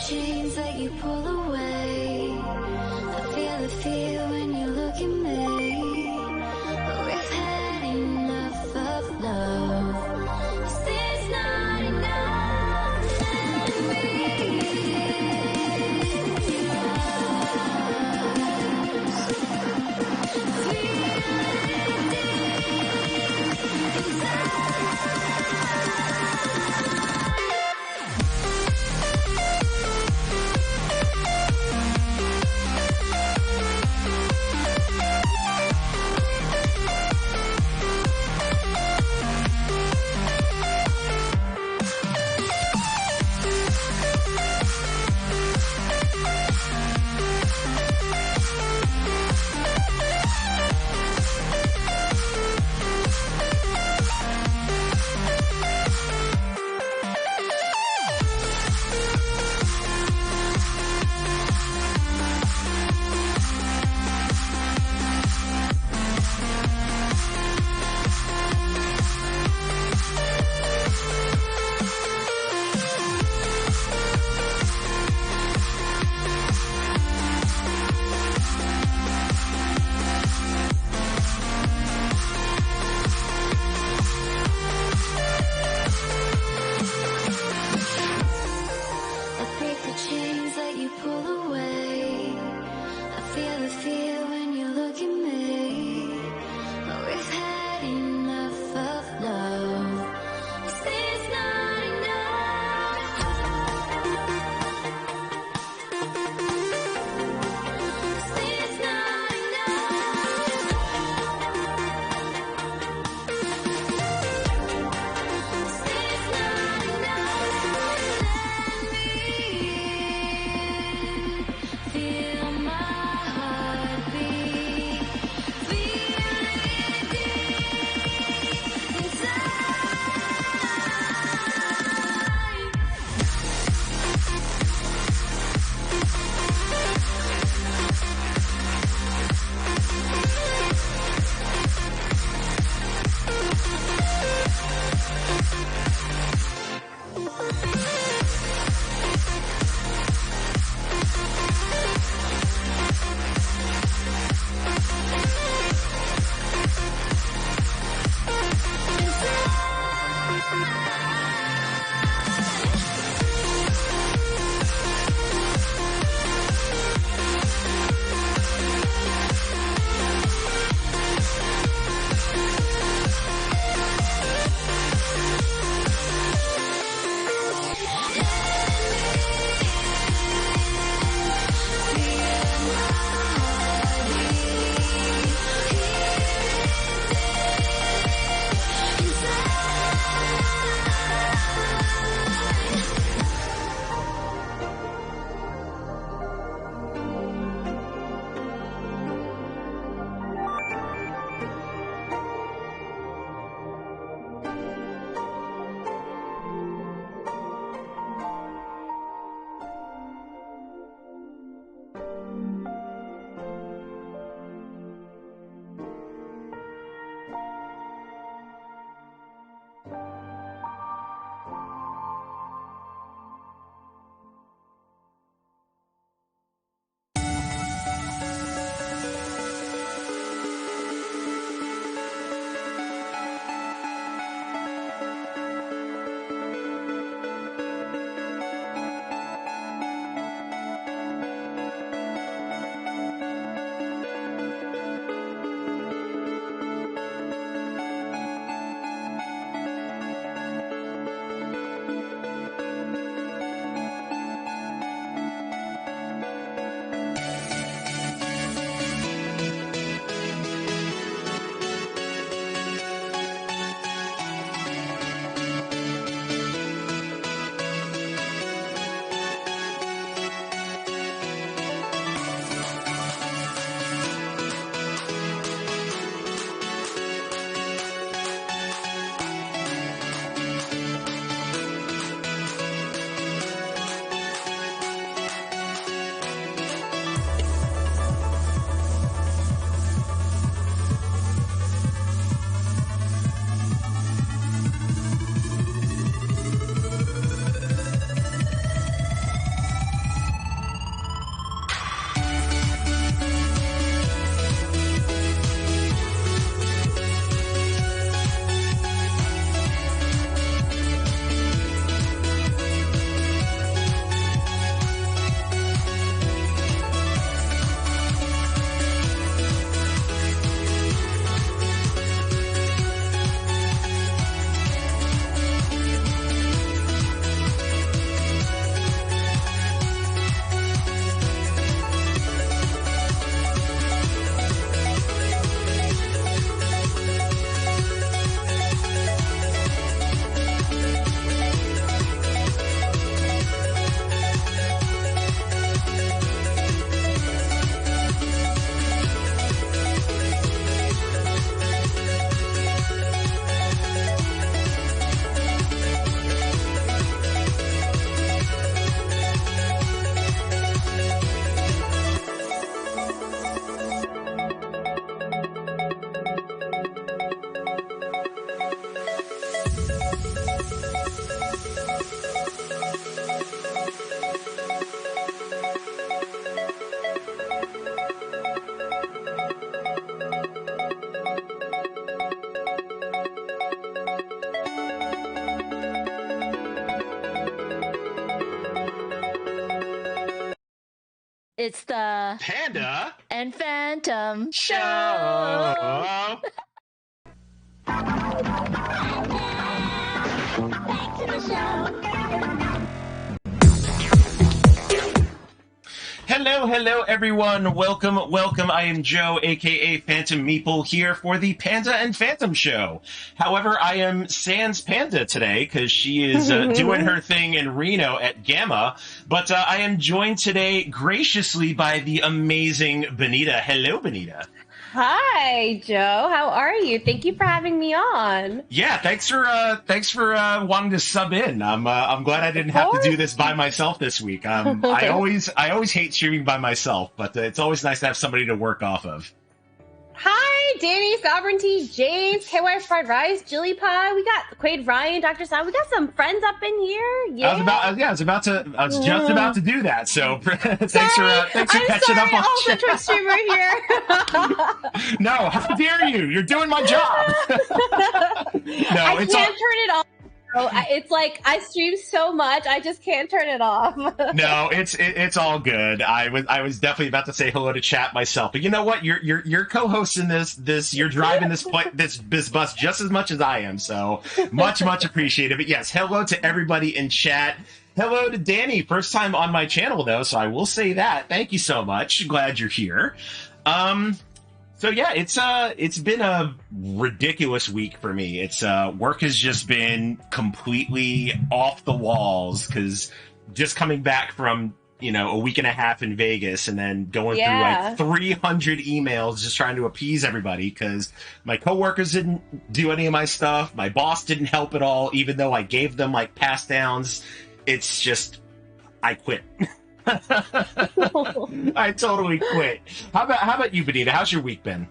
chains that you pull away. I feel the fear when you look at me. We've had enough of love. Is this not enough for me? It's the Panda and Phantom Show. Back to the show. Hello, everyone. Welcome. I am Joe, aka Phantom Meeple, here for the Panda and Phantom Show. However, I am sans Panda today because she is doing her thing in Reno at GAMA. But I am joined today graciously by the amazing Benita. Hello, Benita. Hi, Joe. How are you? Thank you for having me on. Yeah, thanks for wanting to sub in. I'm glad I didn't have to do this by myself this week. I always hate streaming by myself, but it's always nice to have somebody to work off of. Hi, Danny, Sovereignty, James, KY Fried Rice, Jilly Pie. We got Quaid Ryan, Dr. Sam. We got some friends up in here. Yeah. I was just about to do that. So thanks for catching up on the chat. Twitch streamer here. No, how dare you? You're doing my job. No, I can't turn it off. It's like I stream so much, I just can't turn it off. No, it's all good. I was definitely about to say hello to chat myself, but you know what? You're co-hosting this. You're driving this bus just as much as I am. So much appreciated. But yes, hello to everybody in chat. Hello to Danny, first time on my channel though, so I will say that. Thank you so much. Glad you're here. So yeah, it's been a ridiculous week for me. It's work has just been completely off the walls because just coming back from a week and a half in Vegas and then going through like 300 emails just trying to appease everybody because my coworkers didn't do any of my stuff. My boss didn't help at all, even though I gave them like pass downs. It's just I quit. I totally quit. How about you, Benita? How's your week been?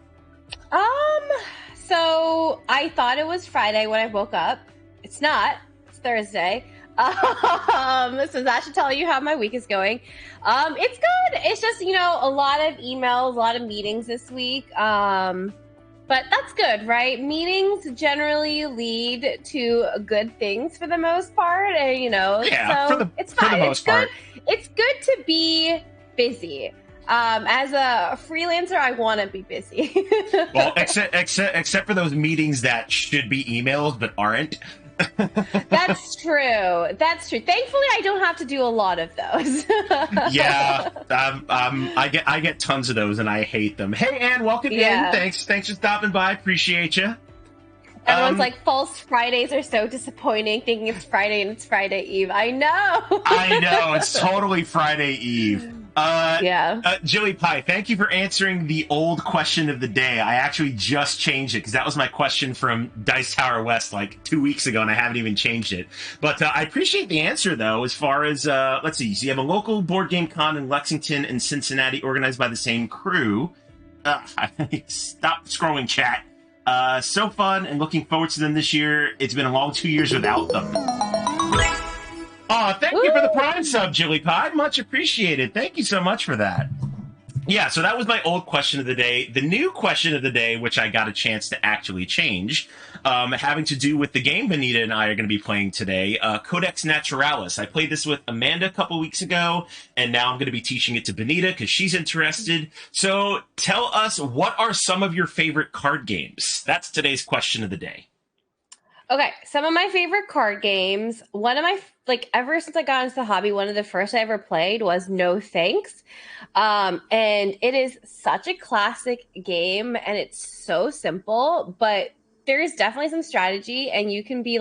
So I thought it was Friday when I woke up. It's not. It's Thursday. So that should tell you how my week is going. It's good. It's just, a lot of emails, a lot of meetings this week. But that's good, right? Meetings generally lead to good things for the most part, and so it's fine. For the most part. It's good to be busy. As a freelancer, I want to be busy. Well, except for those meetings that should be emails but aren't. That's true. Thankfully, I don't have to do a lot of those. Yeah, I get tons of those, and I hate them. Hey, Ann, welcome in. Thanks for stopping by. Appreciate you. Everyone's like, false Fridays are so disappointing, thinking it's Friday and it's Friday Eve. I know. It's totally Friday Eve. Jilly Pie, thank you for answering the old question of the day. I actually just changed it because that was my question from Dice Tower West like 2 weeks ago, and I haven't even changed it. But I appreciate the answer, though, as far as, let's see. So you have a local board game con in Lexington and Cincinnati organized by the same crew. Stop scrolling, chat. So fun and looking forward to them this year. It's been a long 2 years without them. Oh, thank you for the Prime sub, Jilly Pie. Much appreciated. Thank you so much for that. Yeah, so that was my old question of the day. The new question of the day, which I got a chance to actually change, having to do with the game Benita and I are going to be playing today, Codex Naturalis. I played this with Amanda a couple weeks ago, and now I'm going to be teaching it to Benita because she's interested. So tell us, what are some of your favorite card games? That's today's question of the day. Okay, some of my favorite card games. One of my, ever since I got into the hobby, one of the first I ever played was No Thanks. And it is such a classic game, and it's so simple, but there is definitely some strategy, and you can be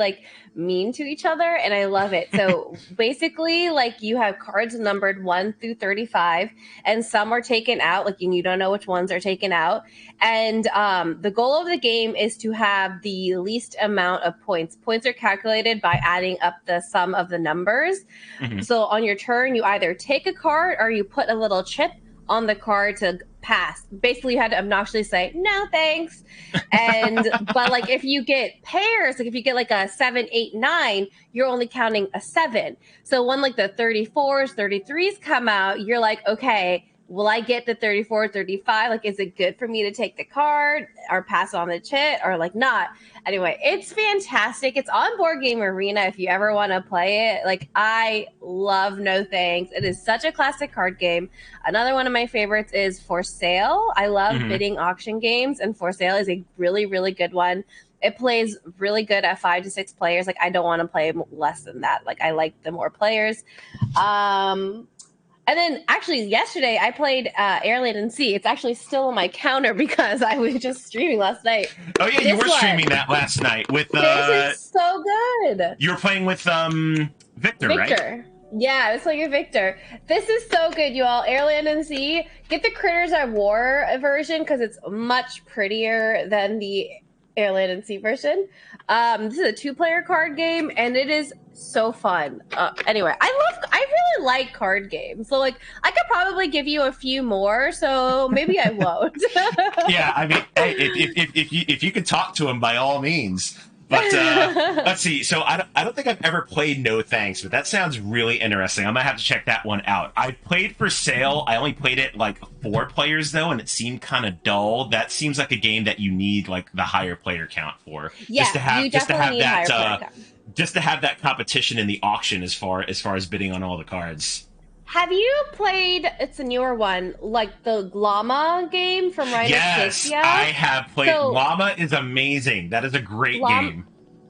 mean to each other, and I love it. So basically, you have cards numbered 1 through 35, and some are taken out, and you don't know which ones are taken out. And the goal of the game is to have the least amount of points. Points are calculated by adding up the sum of the numbers. Mm-hmm. So on your turn, you either take a card or you put a little chip on the card to pass. Basically, you had to obnoxiously say no thanks. And but like if you get pairs, like if you get like a 7, 8, 9, you're only counting a 7. So when like the 34s, 33s come out, you're like, okay, will I get the 34, 35? Like, is it good for me to take the card or pass on the chit or like not? Anyway, it's fantastic. It's on Board Game Arena if you ever want to play it. Like, I love No Thanks. It is such a classic card game. Another one of my favorites is For Sale. I love bidding auction games, and For Sale is a really, really good one. It plays really good at 5 to 6 players. Like, I don't want to play less than that. Like, I like the more players. And then actually yesterday I played Air, Land, and Sea. It's actually still on my counter because I was just streaming last night. Oh yeah, you were streaming that last night with this is so good. You were playing with Victor, right? Yeah, I was playing with Victor. This is so good, you all. Air, Land, and Sea. Get the Critters at War version because it's much prettier than the Air, Land, and Sea version. This is a 2-player card game, and it is so fun. Anyway, I really like card games. So, like, I could probably give you a few more, so maybe I won't. Yeah, I mean, hey, if you could talk to him, by all means. But let's see. So I don't think I've ever played No Thanks, but that sounds really interesting. I might have to check that one out. I played For Sale. I only played it like 4 players though, and it seemed kind of dull. That seems like a game that you need like the higher player count for. Yeah, just to have that just to have that competition in the auction as far as bidding on all the cards. Have you played, it's a newer one, like the GAMA game from Rhino Yes, I have played. Llama is amazing. That is a great game.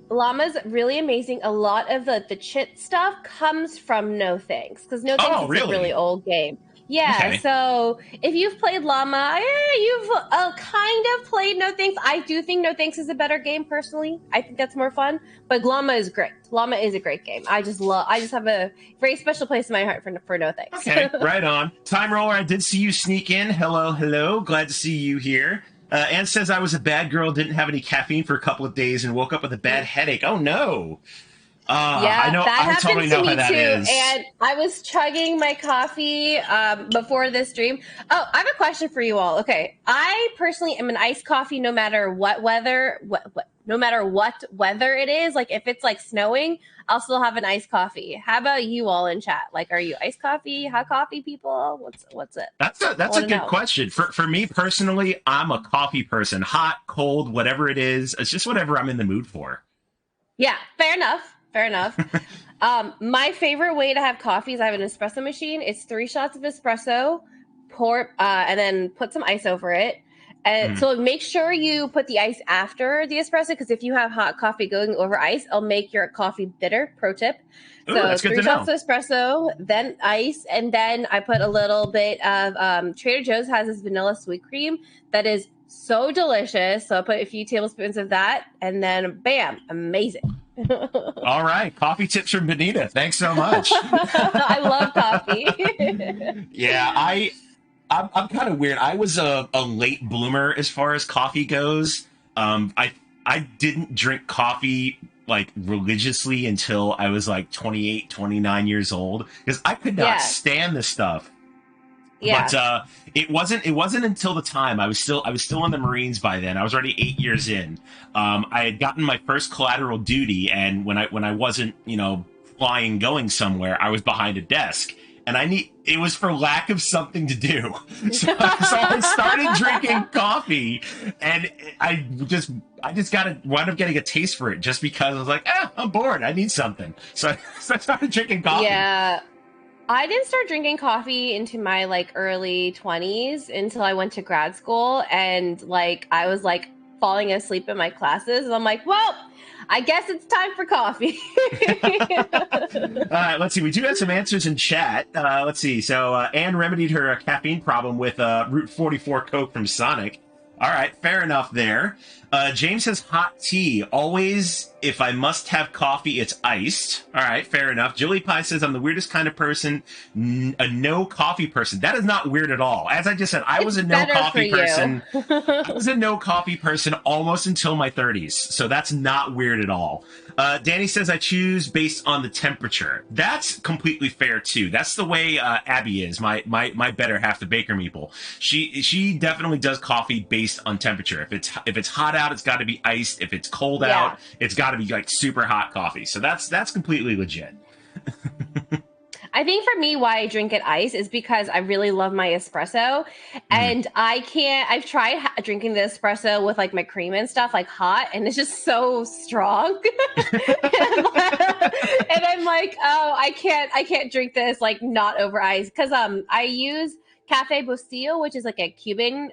Llama's really amazing. A lot of the chit stuff comes from No Thanks, because No Thanks is a really old game. Yeah, okay. So if you've played Llama, you've kind of played No Thanks. I do think No Thanks is a better game, personally. I think that's more fun. But Llama is great. Llama is a great game. I just have a very special place in my heart for No Thanks. Okay, right on. Time Roller, I did see you sneak in. Hello. Glad to see you here. Anne says, I was a bad girl, didn't have any caffeine for a couple of days, and woke up with a bad headache. Oh, no. Yeah, that happened to me too. Is. And I was chugging my coffee before this stream. Oh, I have a question for you all. Okay, I personally am an iced coffee no matter what weather. No matter what weather it is. Like if it's like snowing, I'll still have an iced coffee. How about you all in chat? Like, are you iced coffee, hot coffee people? What's it? That's a good question. For me personally, I'm a coffee person. Hot, cold, whatever it is. It's just whatever I'm in the mood for. Yeah, fair enough. My favorite way to have coffee is I have an espresso machine. It's 3 shots of espresso, pour, and then put some ice over it. And so make sure you put the ice after the espresso, because if you have hot coffee going over ice, it'll make your coffee bitter. Pro tip. Ooh, so that's 3 shots of espresso, then ice, and then I put a little bit of Trader Joe's has this vanilla sweet cream that is so delicious. So I put a few tablespoons of that, and then bam, amazing. All right, coffee tips from Benita. Thanks so much. I love coffee. Yeah, I'm kind of weird. I was a late bloomer as far as coffee goes. I didn't drink coffee like religiously until I was like 28, 29 years old, because I could not stand this stuff. Yeah. But it wasn't until the time I was still in the Marines by then. I was already 8 years in. I had gotten my first collateral duty, and when I wasn't, flying going somewhere, I was behind a desk. And it was for lack of something to do. So I started drinking coffee, and I just wound up getting a taste for it just because I was like, I'm bored. I need something. So I started drinking coffee. Yeah. I didn't start drinking coffee into my early 20s until I went to grad school, and I was falling asleep in my classes, and I'm like, well, I guess it's time for coffee. All right, let's see. We do have some answers in chat. Let's see. So Anne remedied her caffeine problem with Route 44 Coke from Sonic. All right, fair enough there. James says hot tea. Always if I must have coffee, it's iced. All right, fair enough. Julie Pie says, I'm the weirdest kind of person, a no coffee person. That is not weird at all. As I just said, I was a no coffee person. I was a no coffee person almost until my 30s. So that's not weird at all. Danny says, I choose based on the temperature. That's completely fair too. That's the way Abby is, my better half, the Baker Meeple. She definitely does coffee based on temperature. If it's hot out, it's got to be iced. If it's cold out, it's got to be like super hot coffee. So that's completely legit. I think for me, why I drink it iced is because I really love my espresso, and I've tried drinking the espresso with like my cream and stuff, like hot, and it's just so strong. and I'm like, oh, I can't drink this like not over ice, because I use Cafe Bustelo, which is like a Cuban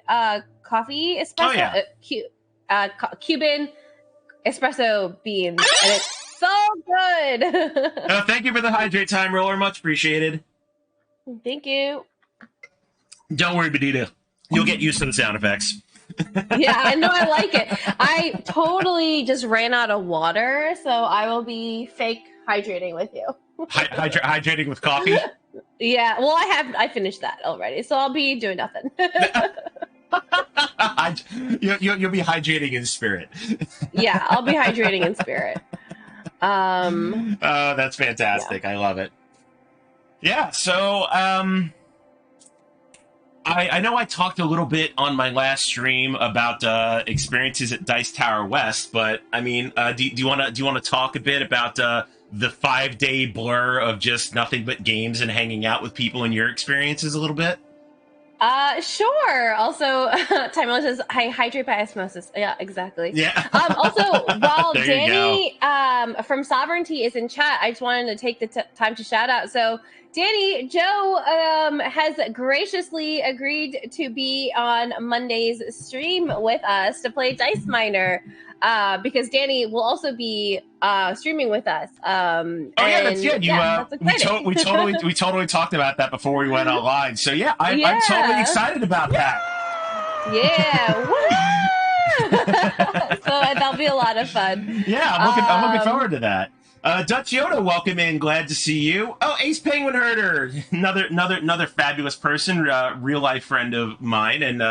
coffee espresso, Cuban espresso beans, and it's so good. Thank you for the hydrate time, Roller. Much appreciated. Thank you. Don't worry, Benita. You'll get used to the sound effects. Yeah, I know. I like it. I totally just ran out of water, so I will be fake hydrating with you. Hydrating with coffee? Yeah. Well, I finished that already, so I'll be doing nothing. You'll be hydrating in spirit. Yeah, I'll be hydrating in spirit. Oh, that's fantastic. Yeah. I love it. Yeah, so I know I talked a little bit on my last stream about experiences at Dice Tower West, but I mean, do you want to talk a bit about the 5-day blur of just nothing but games and hanging out with people and your experiences a little bit? Sure. Also, Time says, I hydrate by osmosis. Yeah, exactly. Yeah. Also, while Danny from Sovereignty is in chat, I just wanted to take the time to shout out. So, Danny, Joe has graciously agreed to be on Monday's stream with us to play Dice Miner. Because Danny will also be streaming with us. That's good. We totally talked about that before we went online. So I'm totally excited about that. Yeah. So that'll be a lot of fun. Yeah, I'm looking forward to that. Dutch Yoda, welcome in. Glad to see you. Oh, Ace Penguin Herder, another fabulous person, real life friend of mine, and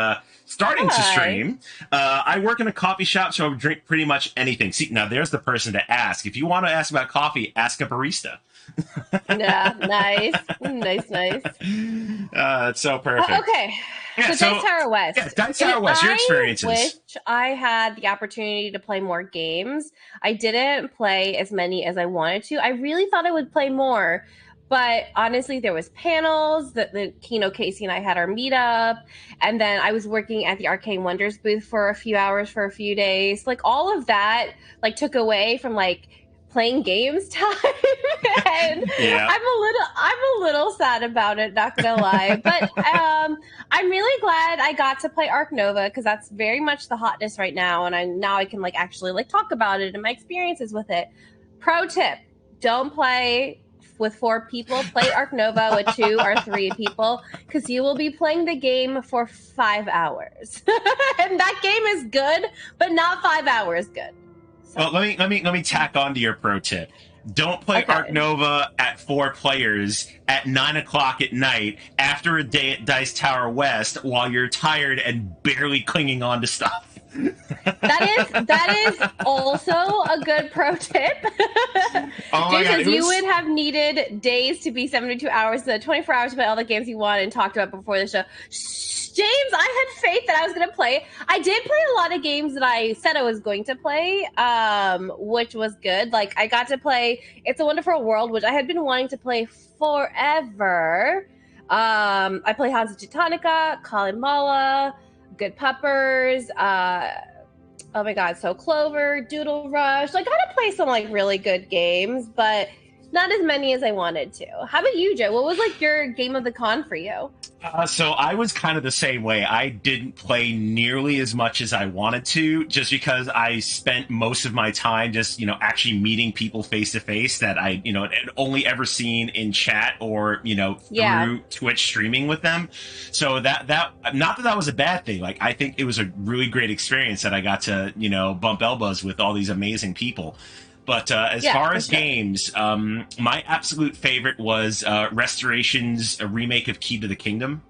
starting to stream. I work in a coffee shop, so I drink pretty much anything. See, now there's the person to ask. If you want to ask about coffee, ask a barista. Yeah, nice. It's so perfect. Okay. Yeah, so Dice Tower West. Yeah, Dice Tower West, your experiences. I wish I had the opportunity to play more games. I didn't play as many as I wanted to. I really thought I would play more. But honestly, there was panels. The Kino, Casey, and I had our meetup. And then I was working at the Arcane Wonders booth for a few hours for a few days. Like, all of that, like, took away from, like, playing games time. And I'm a little sad about it, not gonna lie. But I'm really glad I got to play Arc Nova, because that's very much the hotness right now, and I can like actually like talk about it and my experiences with it. Pro tip: don't play with 4 people. Play Arc Nova with 2 or 3 people, because you will be playing the game for 5 hours. And that game is good, but not 5 hours good. Well, let me tack on to your pro tip. Don't play Arc Nova at 4 players at 9:00 at night after a day at Dice Tower West while you're tired and barely clinging on to stuff. That is also a good pro tip. Because you would have needed days to be 72 hours, so 24 hours to play all the games you wanted and talked about before the show. James, I had faith that I was going to play. I did play a lot of games that I said I was going to play, which was good. Like, I got to play It's a Wonderful World, which I had been wanting to play forever. I played Hansa Teutonica, Kalevala, Good Puppers, oh my god, So Clover, Doodle Rush. Like, I got to play some like really good games, but not as many as I wanted to. How about you, Joe? What was like your game of the con for you? So I was kind of the same way. I didn't play nearly as much as I wanted to, just because I spent most of my time just, actually meeting people face to face that I, had only ever seen in chat or, through Twitch streaming with them. So that not that was a bad thing. Like, I think it was a really great experience that I got to, bump elbows with all these amazing people. But as Yeah, far for as sure. games, my absolute favorite was Restoration's remake of Key to the Kingdom.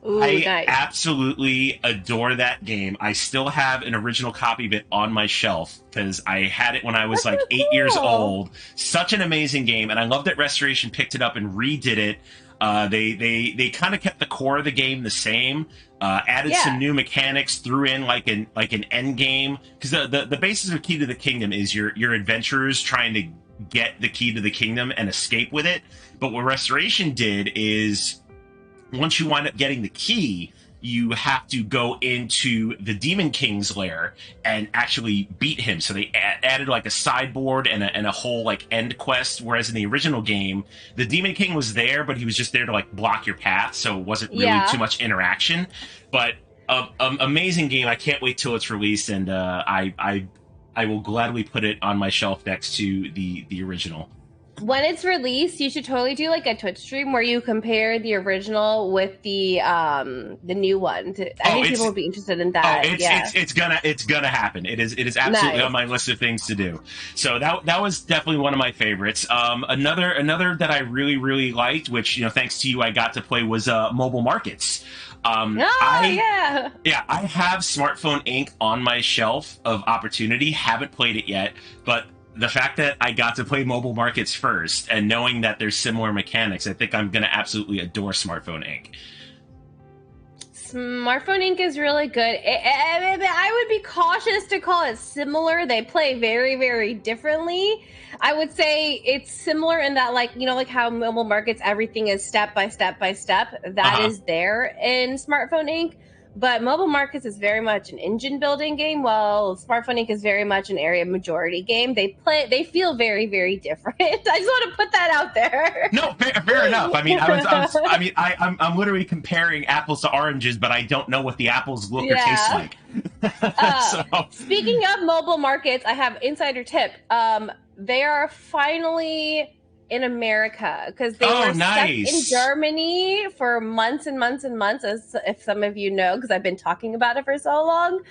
Ooh, I nice. absolutely adore that game. I still have an original copy of it on my shelf because I had it when I was That's like so 8 years cool. old. Such an amazing game, and I love that Restoration picked it up and redid it. They kind of kept the core of the game the same, added some Yeah. new mechanics, threw in like an end game because the basis of Key to the Kingdom is your adventurers trying to get the key to the kingdom and escape with it. But what Restoration did is once you wind up getting the key, you have to go into the Demon King's lair and actually beat him. So they added like a sideboard and a whole like end quest. Whereas in the original game, the Demon King was there, but he was just there to like block your path, so it wasn't really Yeah. too much interaction. But amazing game. I can't wait till it's released, and I will gladly put it on my shelf next to the original. When it's released, you should totally do like a Twitch stream where you compare the original with the new one. I think people would be interested in that. It's gonna happen. It is absolutely Nice. on my list of things to do. So that was definitely one of my favorites. Another that I really liked, which thanks to you I got to play, was Mobile Markets. Yeah. I have Smartphone Inc. on my shelf of opportunity. Haven't played it yet, but the fact that I got to play Mobile Markets first and knowing that there's similar mechanics, I think I'm going to absolutely adore Smartphone Inc. Smartphone Inc. is really good. I would be cautious to call it similar. They play very, very differently. I would say it's similar in that, like how Mobile Markets, everything is step by step by step. That is there in Smartphone Inc. But Mobile Markets is very much an engine building game, while Smartphone Inc. is very much an area majority game. They feel very, very different. I just want to put that out there. No, fair enough. I mean, I'm literally comparing apples to oranges, but I don't know what the apples look or taste like. Speaking of Mobile Markets, I have insider tip. They are finally in America because they were stuck in Germany for months and months and months, as if some of you know, because I've been talking about it for so long.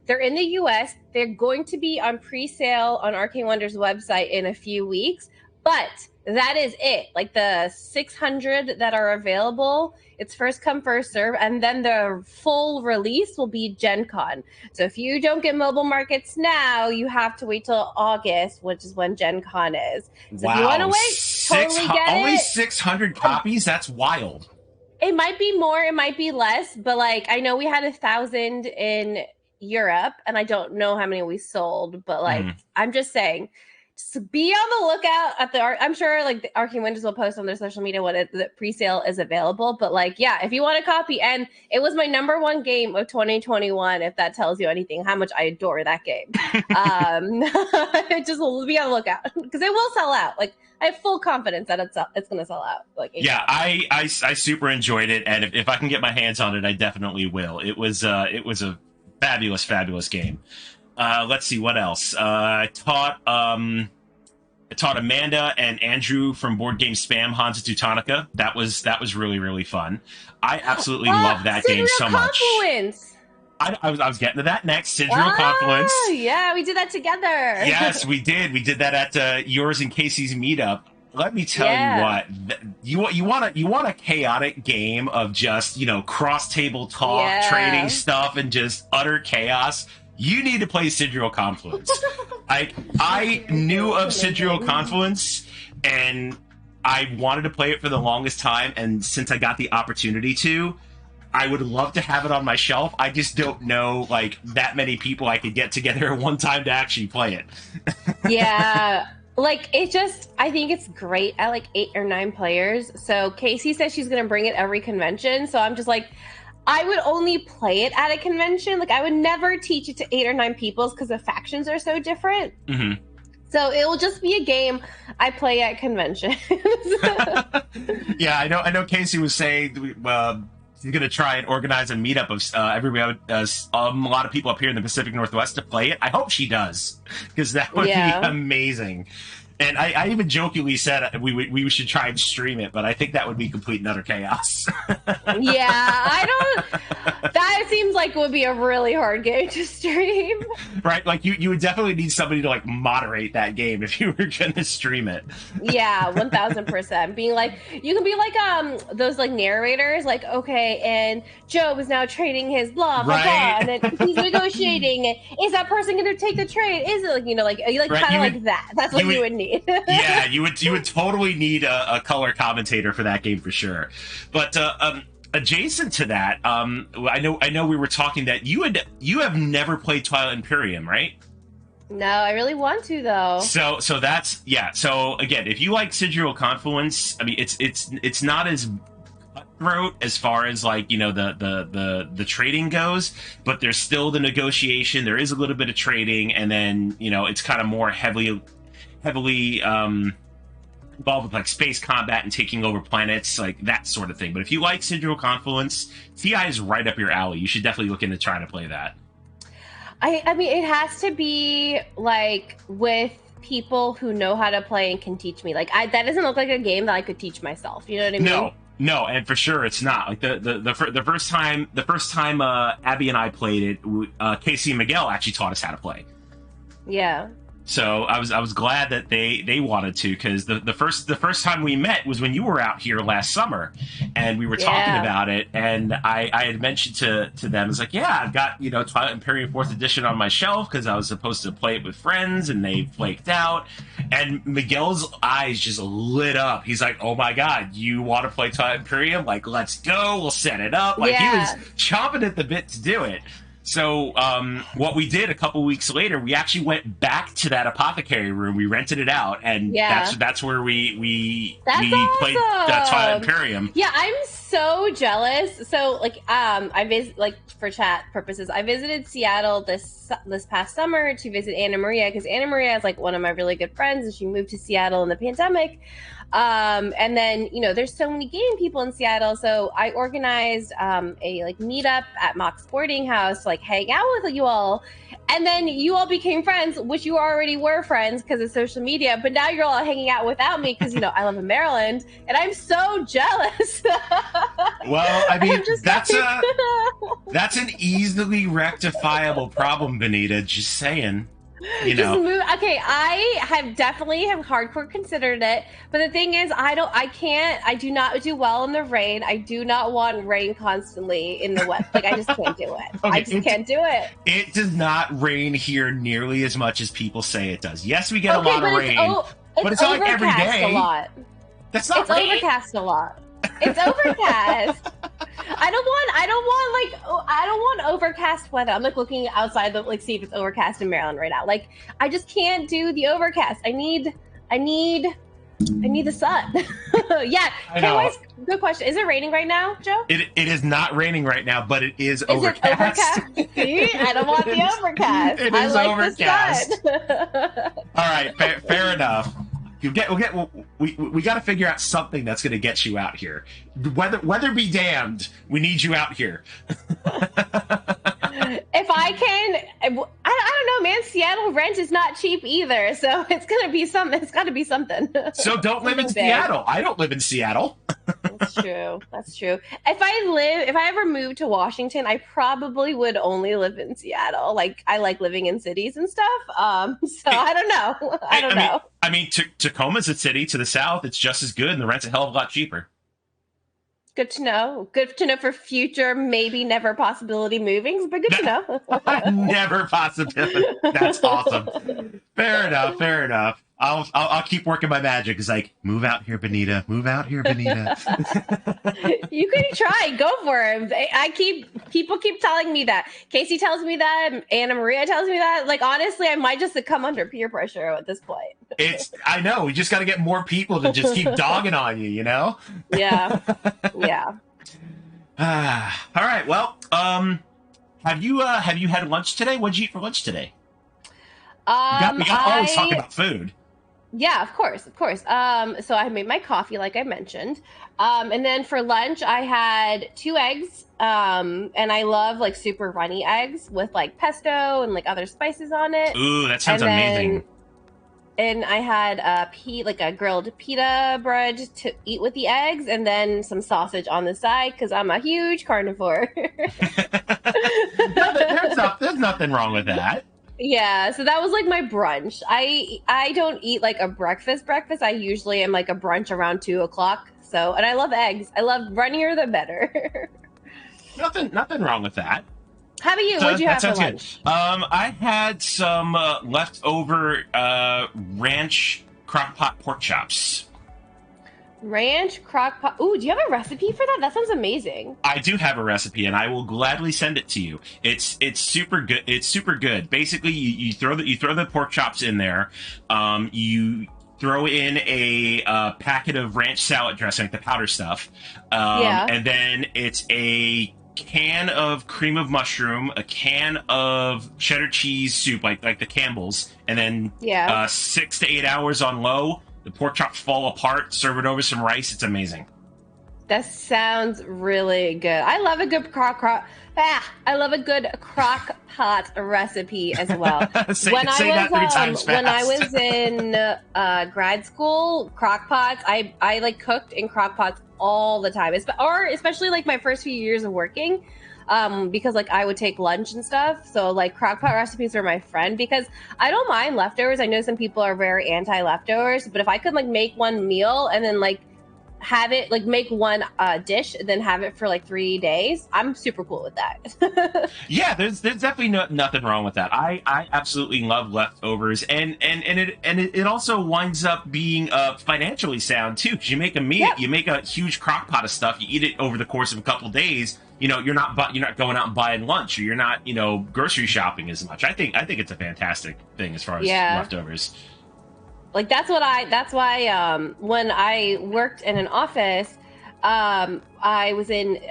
They're in the US. They're going to be on pre-sale on Arcane Wonders website in a few weeks, but that is it. Like the 600 that are available, it's first come, first serve, and then the full release will be Gen Con. So if you don't get Mobile Markets now, you have to wait till August, which is when Gen Con is. So if you want to wait, totally get it. Only 600 copies? That's wild. It might be more, it might be less, but like I know we had 1,000 in Europe, and I don't know how many we sold, but like I'm just saying, just be on the lookout at I'm sure like the Arcane Wonders will post on their social media when the pre-sale is available. But like, yeah, if you want a copy, and it was my #1 game of 2021, if that tells you anything, how much I adore that game. Just be on the lookout because it will sell out. Like I have full confidence that it's going to sell out. Like yeah, I super enjoyed it, and if I can get my hands on it, I definitely will. It was a fabulous game. Let's see what else. I taught Amanda and Andrew from Board Game Spam Hansa Teutonica. That was really fun. I absolutely love that game so much. Confluence. I was getting to that next. Sidriel Confluence. Yeah, we did that together. Yes, we did. We did that at yours and Casey's meetup. Let me tell you what, you want a chaotic game of just cross table talk, trading stuff, and just utter chaos. You need to play Sidriel Confluence. I knew of Sidriel Confluence, and I wanted to play it for the longest time. And since I got the opportunity to, I would love to have it on my shelf. I just don't know like that many people I could get together at one time to actually play it. Yeah. Like I think it's great at like 8 or 9 players. So Casey says she's gonna bring it every convention. So I'm just like, I would only play it at a convention. Like I would never teach it to 8 or 9 people because the factions are so different. Mm-hmm. So it will just be a game I play at conventions. Yeah, I know. Casey was saying he's going to try and organize a meetup of everybody, a lot of people up here in the Pacific Northwest to play it. I hope she does because that would be amazing. And I even jokingly said we should try and stream it, but I think that would be complete and utter chaos. Yeah, I don't. That seems like would be a really hard game to stream. Right? Like you would definitely need somebody to like moderate that game if you were going to stream it. Yeah, 1000%. Being like, you can be like those like narrators, like, okay, and Joe is now trading his blah blah blah, and then he's negotiating. Is that person going to take the trade? Is it like like right, kind of like that? That's what you would need. Yeah, you would totally need a color commentator for that game for sure. But adjacent to that, I know we were talking that you have never played Twilight Imperium, right? No, I really want to though. So that's So again, if you like Sigil Confluence, I mean, it's not as cutthroat as far as like the trading goes, but there's still the negotiation. There is a little bit of trading, and then it's kind of more heavily involved with like space combat and taking over planets, like that sort of thing. But if you like Sigil Confluence, TI is right up your alley. You should definitely look into trying to play that. I mean, it has to be like with people who know how to play and can teach me. Like that doesn't look like a game that I could teach myself. You know what I mean? No, and for sure it's not. Like the first time Abby and I played it, Casey and Miguel actually taught us how to play. Yeah. So I was glad that they wanted to, because the first time we met was when you were out here last summer, and we were talking about it, and I had mentioned to them, it's like, yeah, I've got Twilight Imperium 4th edition on my shelf because I was supposed to play it with friends and they flaked out, and Miguel's eyes just lit up. He's like, oh my god, you want to play Twilight Imperium? Like, let's go, we'll set it up. Like he was chomping at the bit to do it. So what we did a couple weeks later, we actually went back to that apothecary room. We rented it out, and that's where we played Twilight Imperium. Yeah, I'm so jealous. So like for chat purposes, I visited Seattle this past summer to visit Anna Maria, because Anna Maria is like one of my really good friends, and she moved to Seattle in the pandemic. And then, there's so many game people in Seattle. So I organized a like meetup at Mox Boarding House, like hang out with you all. And then you all became friends, which you already were friends because of social media. But now you're all hanging out without me because, I live in Maryland, and I'm so jealous. Well, I mean, that's an easily rectifiable problem, Benita. Just saying. Just move. Okay, I have definitely hardcore considered it, but the thing is, I do not do well in the rain. I do not want rain constantly in the wet. Like, I just can't do it. Okay, I just can't do it. It does not rain here nearly as much as people say it does. Yes, we get a lot of rain, but it's not like every day. A lot. That's not rain. It's overcast a lot. It's overcast. I don't want overcast weather. I'm like looking outside to see if it's overcast in Maryland right now. Like, I just can't do the overcast. I need the sun. Yeah. Anyways, good question. Is it raining right now, Joe? It is not raining right now, but it is overcast. It overcast? See? I don't want the overcast. It is overcast. The sun. All right, fair enough. We got to figure out something that's going to get you out here. Weather be damned, we need you out here. If I can, I don't know, man. Seattle rent is not cheap either, so it's gonna be something. It's got to be something. So don't live in Seattle. I don't live in Seattle. That's true. That's true. If I ever moved to Washington, I probably would only live in Seattle. Like, I like living in cities and stuff. So I don't know. I don't know. I mean, Tacoma's a city to the south. It's just as good, and the rent's a hell of a lot cheaper. Good to know. Good to know for future, maybe never possibility movings, but good to know. Never possibility. That's awesome. Fair enough. I'll keep working my magic. It's like, move out here, Benita. Move out here, Benita. You can try. Go for it. People keep telling me that. Casey tells me that. Anna Maria tells me that. Like, honestly, I might just succumb under peer pressure at this point. I know. We just got to get more people to just keep dogging on you, you know? Yeah. Yeah. All right. Well, have you had lunch today? What'd you eat for lunch today? We always talk about food. Yeah, of course. So I made my coffee, like I mentioned. And then for lunch, I had 2 eggs. And I love like super runny eggs with like pesto and like other spices on it. Ooh, that sounds amazing. and I had a grilled pita bread to eat with the eggs, and then some sausage on the side because I'm a huge carnivore. No, there's nothing wrong with that. Yeah, so that was like my brunch. I don't eat like a breakfast. I usually am like a brunch around 2 o'clock. So, and I love eggs. I love runnier the better. Nothing wrong with that. How about you? So What'd you have for sounds lunch? good. I had some leftover ranch crock-pot pork chops. Ranch crock pot. Ooh, do you have a recipe for that? That sounds amazing. I do have a recipe, and I will gladly send it to you. It's super good. It's super good. Basically, you throw the pork chops in there. You throw in a packet of ranch salad dressing, like the powder stuff. Yeah. And then it's a can of cream of mushroom, a can of cheddar cheese soup, like the Campbell's, and then 6 to 8 hours on low. The pork chops fall apart. Serve it over some rice. It's amazing. That sounds really good. I love a good I love a good crock pot recipe as well. Say that 3 times fast. When I was in grad school, crock pots, I like cooked in crock pots all the time, or especially like my first few years of working. Because like I would take lunch and stuff. So like crock pot recipes are my friend because I don't mind leftovers. I know some people are very anti leftovers, but if I could like make one meal and then like have it like make one dish and then have it for like 3 days, I'm super cool with that. Yeah, there's definitely nothing wrong with that. I absolutely love leftovers, and it also winds up being financially sound too, because you make a meal, you make a huge crock pot of stuff, you eat it over the course of a couple days. You know, you're not going out and buying lunch, or you're not, grocery shopping as much. I think it's a fantastic thing as far as leftovers. Like that's why when I worked in an office, I was in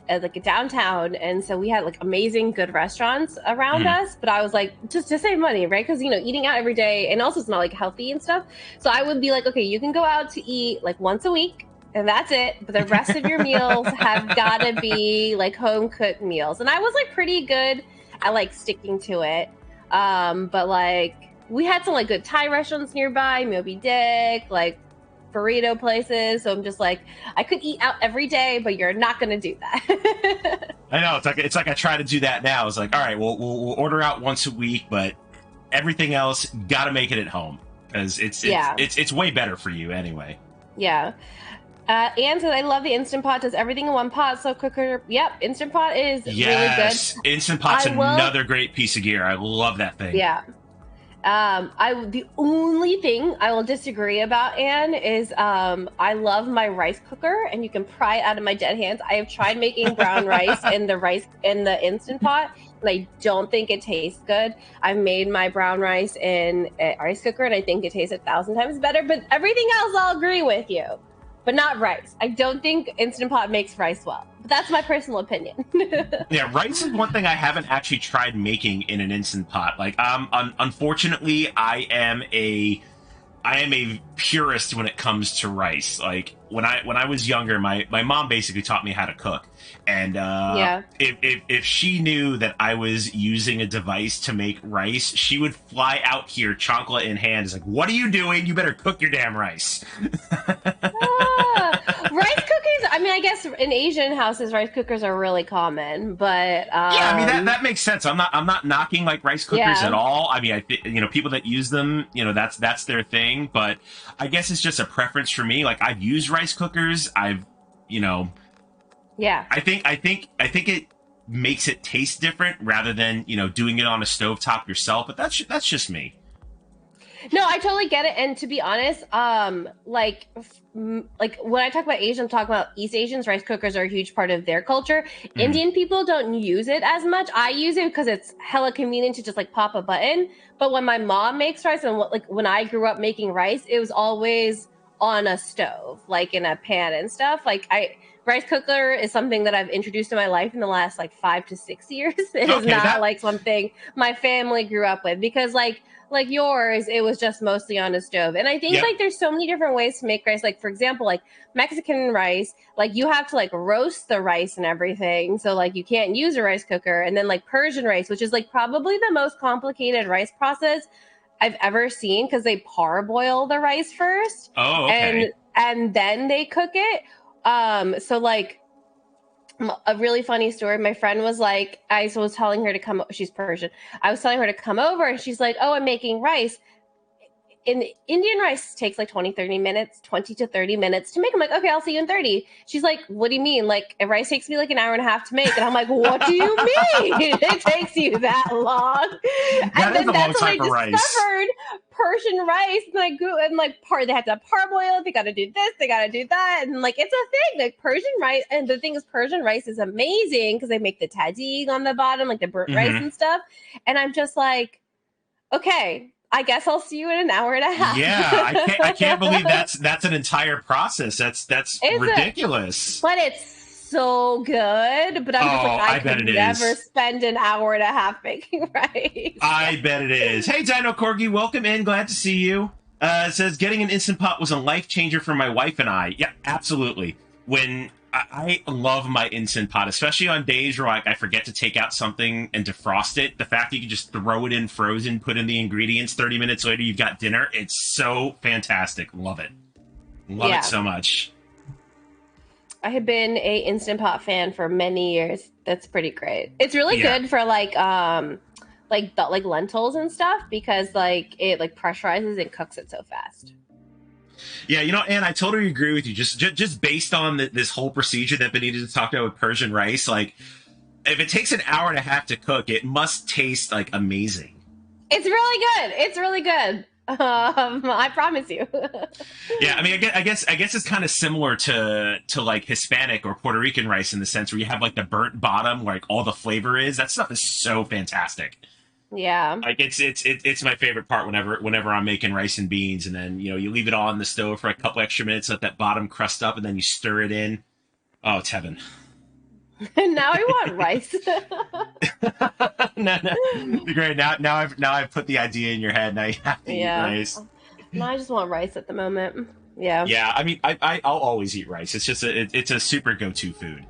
like a downtown, and so we had like amazing good restaurants around us, but I was like, just to save money, right? Because eating out every day, and also it's not like healthy and stuff, so I would be like, okay, you can go out to eat like once a week and that's it, but the rest of your meals have got to be like home cooked meals. And I was like pretty good at like sticking to it, but like we had some like good Thai restaurants nearby, Moby Dick, like burrito places. So I'm just like, I could eat out every day, but you're not going to do that. I know, it's like I try to do that now. It's like, all right, we'll order out once a week, but everything else got to make it at home because it's way better for you anyway. Yeah. Anne said, I love the Instant Pot. Does everything in one pot. So cooker. Yep. Instant Pot is really good. Instant Pot's another great piece of gear. I love that thing. Yeah. The only thing I will disagree about, Anne, is I love my rice cooker, and you can pry it out of my dead hands. I have tried making brown rice in the Instant Pot, and I don't think it tastes good. I've made my brown rice in a rice cooker, and I think it tastes 1,000 times better. But everything else, I'll agree with you. But not rice. I don't think Instant Pot makes rice well. But that's my personal opinion. Yeah, rice is one thing I haven't actually tried making in an Instant Pot. Like, unfortunately, I am a purist when it comes to rice. Like when I was younger, my mom basically taught me how to cook. And if she knew that I was using a device to make rice, she would fly out here, chancla in hand. It's like, what are you doing? You better cook your damn rice. Rice cookers, I mean, I guess in Asian houses, rice cookers are really common, but yeah, I mean that makes sense. I'm not knocking like rice cookers at all. I mean, people that use them, that's their thing. But I guess it's just a preference for me. Like I've used rice cookers. Yeah. I think it makes it taste different rather than doing it on a stovetop yourself. But that's just me. No, I totally get it. And to be honest, like when I talk about Asian, I'm talking about East Asians. Rice cookers are a huge part of their culture. Indian people don't use it as much. I use it because it's hella convenient to just like pop a button. But when my mom makes rice, and when I grew up making rice, it was always on a stove, like in a pan and stuff. Rice cooker is something that I've introduced in my life in the last like 5 to 6 years. It is not like something my family grew up with because like yours, it was just mostly on a stove. And I think like there's so many different ways to make rice. Like for example, like Mexican rice, like you have to like roast the rice and everything. So like you can't use a rice cooker. And then like Persian rice, which is like probably the most complicated rice process I've ever seen because they parboil the rice first. Oh, okay. And then they cook it. So like a really funny story. My friend was like, I was telling her to come. She's Persian. I was telling her to come over, and she's like, "Oh, I'm making rice." In Indian rice takes like 20 to 30 minutes to make. I'm like, okay, I'll see you in 30. She's like, what do you mean? Like, rice takes me like an hour and a half to make. And I'm like, what do you mean? It takes you that long? That is a long time for rice. Discovered Persian rice. And they have to parboil it. They got to do this. They got to do that. And like, it's a thing. Like Persian rice. And the thing is, Persian rice is amazing because they make the tahdig on the bottom, like the burnt rice and stuff. And I'm just like, okay, I guess I'll see you in an hour and a half. Yeah, I can't believe that's an entire process. That's ridiculous. But it's so good. But I'm just like, I could never spend an hour and a half making rice. I bet it is. Hey, Dino Corgi, welcome in. Glad to see you. It says getting an Instant Pot was a life changer for my wife and I. Yeah, absolutely. When I love my Instant Pot, especially on days where I forget to take out something and defrost it. The fact that you can just throw it in frozen, put in the ingredients, 30 minutes later you've got dinner. It's so fantastic. Love it. Love it so much. I have been a Instant Pot fan for many years. That's pretty great. It's really good for like lentils and stuff because like it like pressurizes and cooks it so fast. Yeah, and I totally agree with you. Just based on this whole procedure that Benita talked about with Persian rice, like if it takes an hour and a half to cook, it must taste like amazing. It's really good. It's really good. I promise you. Yeah, I mean, I guess it's kind of similar to like Hispanic or Puerto Rican rice in the sense where you have like the burnt bottom, where like all the flavor is. That stuff is so fantastic. Yeah, like it's my favorite part whenever I'm making rice and beans, and then you leave it on the stove for a couple extra minutes, let that bottom crust up, and then you stir it in. Oh, it's heaven. Now I want rice. No. Great. Now I've put the idea in your head. Now you have to eat rice. No, I just want rice at the moment. Yeah. Yeah. I mean, I'll always eat rice. It's just it's a super go-to food.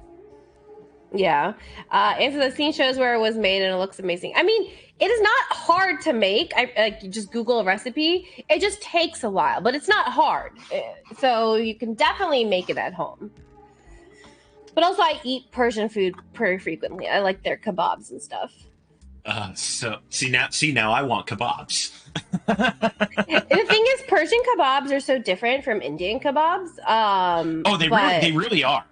Yeah. And so the scene shows where it was made and it looks amazing. I mean, it is not hard to make. You just Google a recipe. It just takes a while, but it's not hard. So you can definitely make it at home. But also I eat Persian food pretty frequently. I like their kebabs and stuff. So see now I want kebabs. The thing is, Persian kebabs are so different from Indian kebabs. They really are.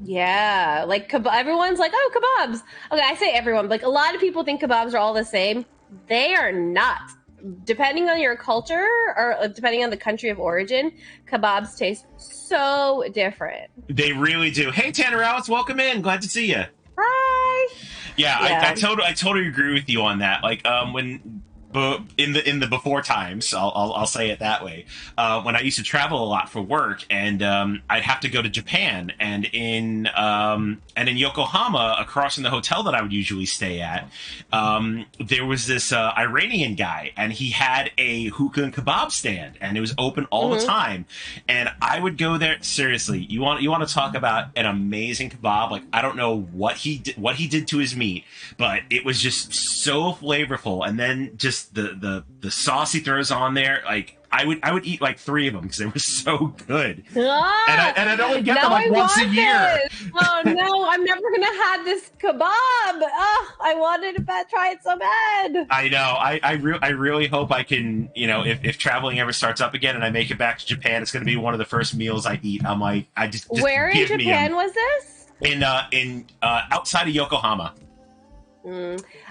Yeah, like everyone's like, oh, kebabs. Okay, I say everyone, like a lot of people think kebabs are all the same. They are not. Depending on your culture or depending on the country of origin, kebabs taste so different. They really do. Hey, Tanner Alice, welcome in. Glad to see you. Hi. Yeah. I totally agree with you on that. Like in the before times, I'll say it that way. When I used to travel a lot for work, and I'd have to go to Japan, and in Yokohama, across from the hotel that I would usually stay at, there was this Iranian guy, and he had a hookah and kebab stand, and it was open all the time. And I would go there. Seriously, you want to talk about an amazing kebab? Like, I don't know what he did to his meat, but it was just so flavorful. And then just the sauce he throws on there, like I would eat like 3 of them because they were so good. And I'd only get them like once a year. Oh no, I'm never gonna have this kebab. Oh, I wanted to try it so bad. I know. I really hope I can. If traveling ever starts up again and I make it back to Japan, it's gonna be one of the first meals I eat. I'm like, I just where in Japan was this? In outside of Yokohama.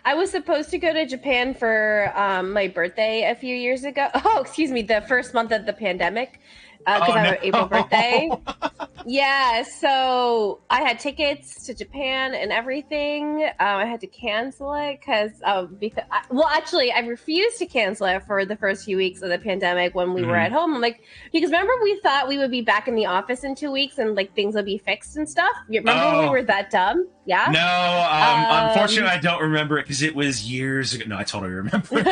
I was supposed to go to Japan for my birthday a few years ago. Oh, excuse me, the first month of the pandemic, because I have an April birthday. Yeah, so I had tickets to Japan and everything. I had to cancel it because actually, I refused to cancel it for the first few weeks of the pandemic when we were at home. I'm like, because remember we thought we would be back in the office in 2 weeks and like things would be fixed and stuff. You remember when we were that dumb? Yeah. No, unfortunately, I don't remember it because it was years ago. No, I totally remember it.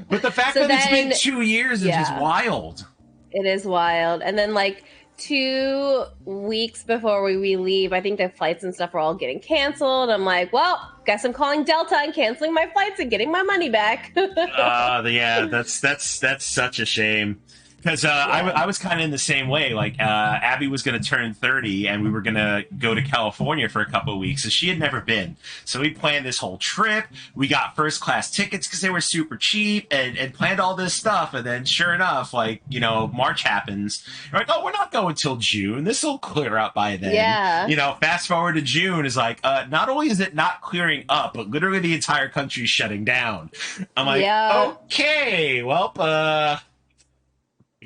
But the fact that it's been 2 years is just wild. It is wild. And then like 2 weeks before we leave, I think the flights and stuff were all getting canceled. I'm like, well, guess I'm calling Delta and canceling my flights and getting my money back. Yeah, that's such a shame. Because I was kind of in the same way. Like, Abby was going to turn 30, and we were going to go to California for a couple of weeks. So she had never been. So we planned this whole trip. We got first-class tickets because they were super cheap, and planned all this stuff. And then, sure enough, like, you know, March happens. We're like, oh, we're not going till June. This will clear up by then. Yeah. You know, fast forward to June is like, not only is it not clearing up, but literally the entire country's shutting down. I'm like, okay, well,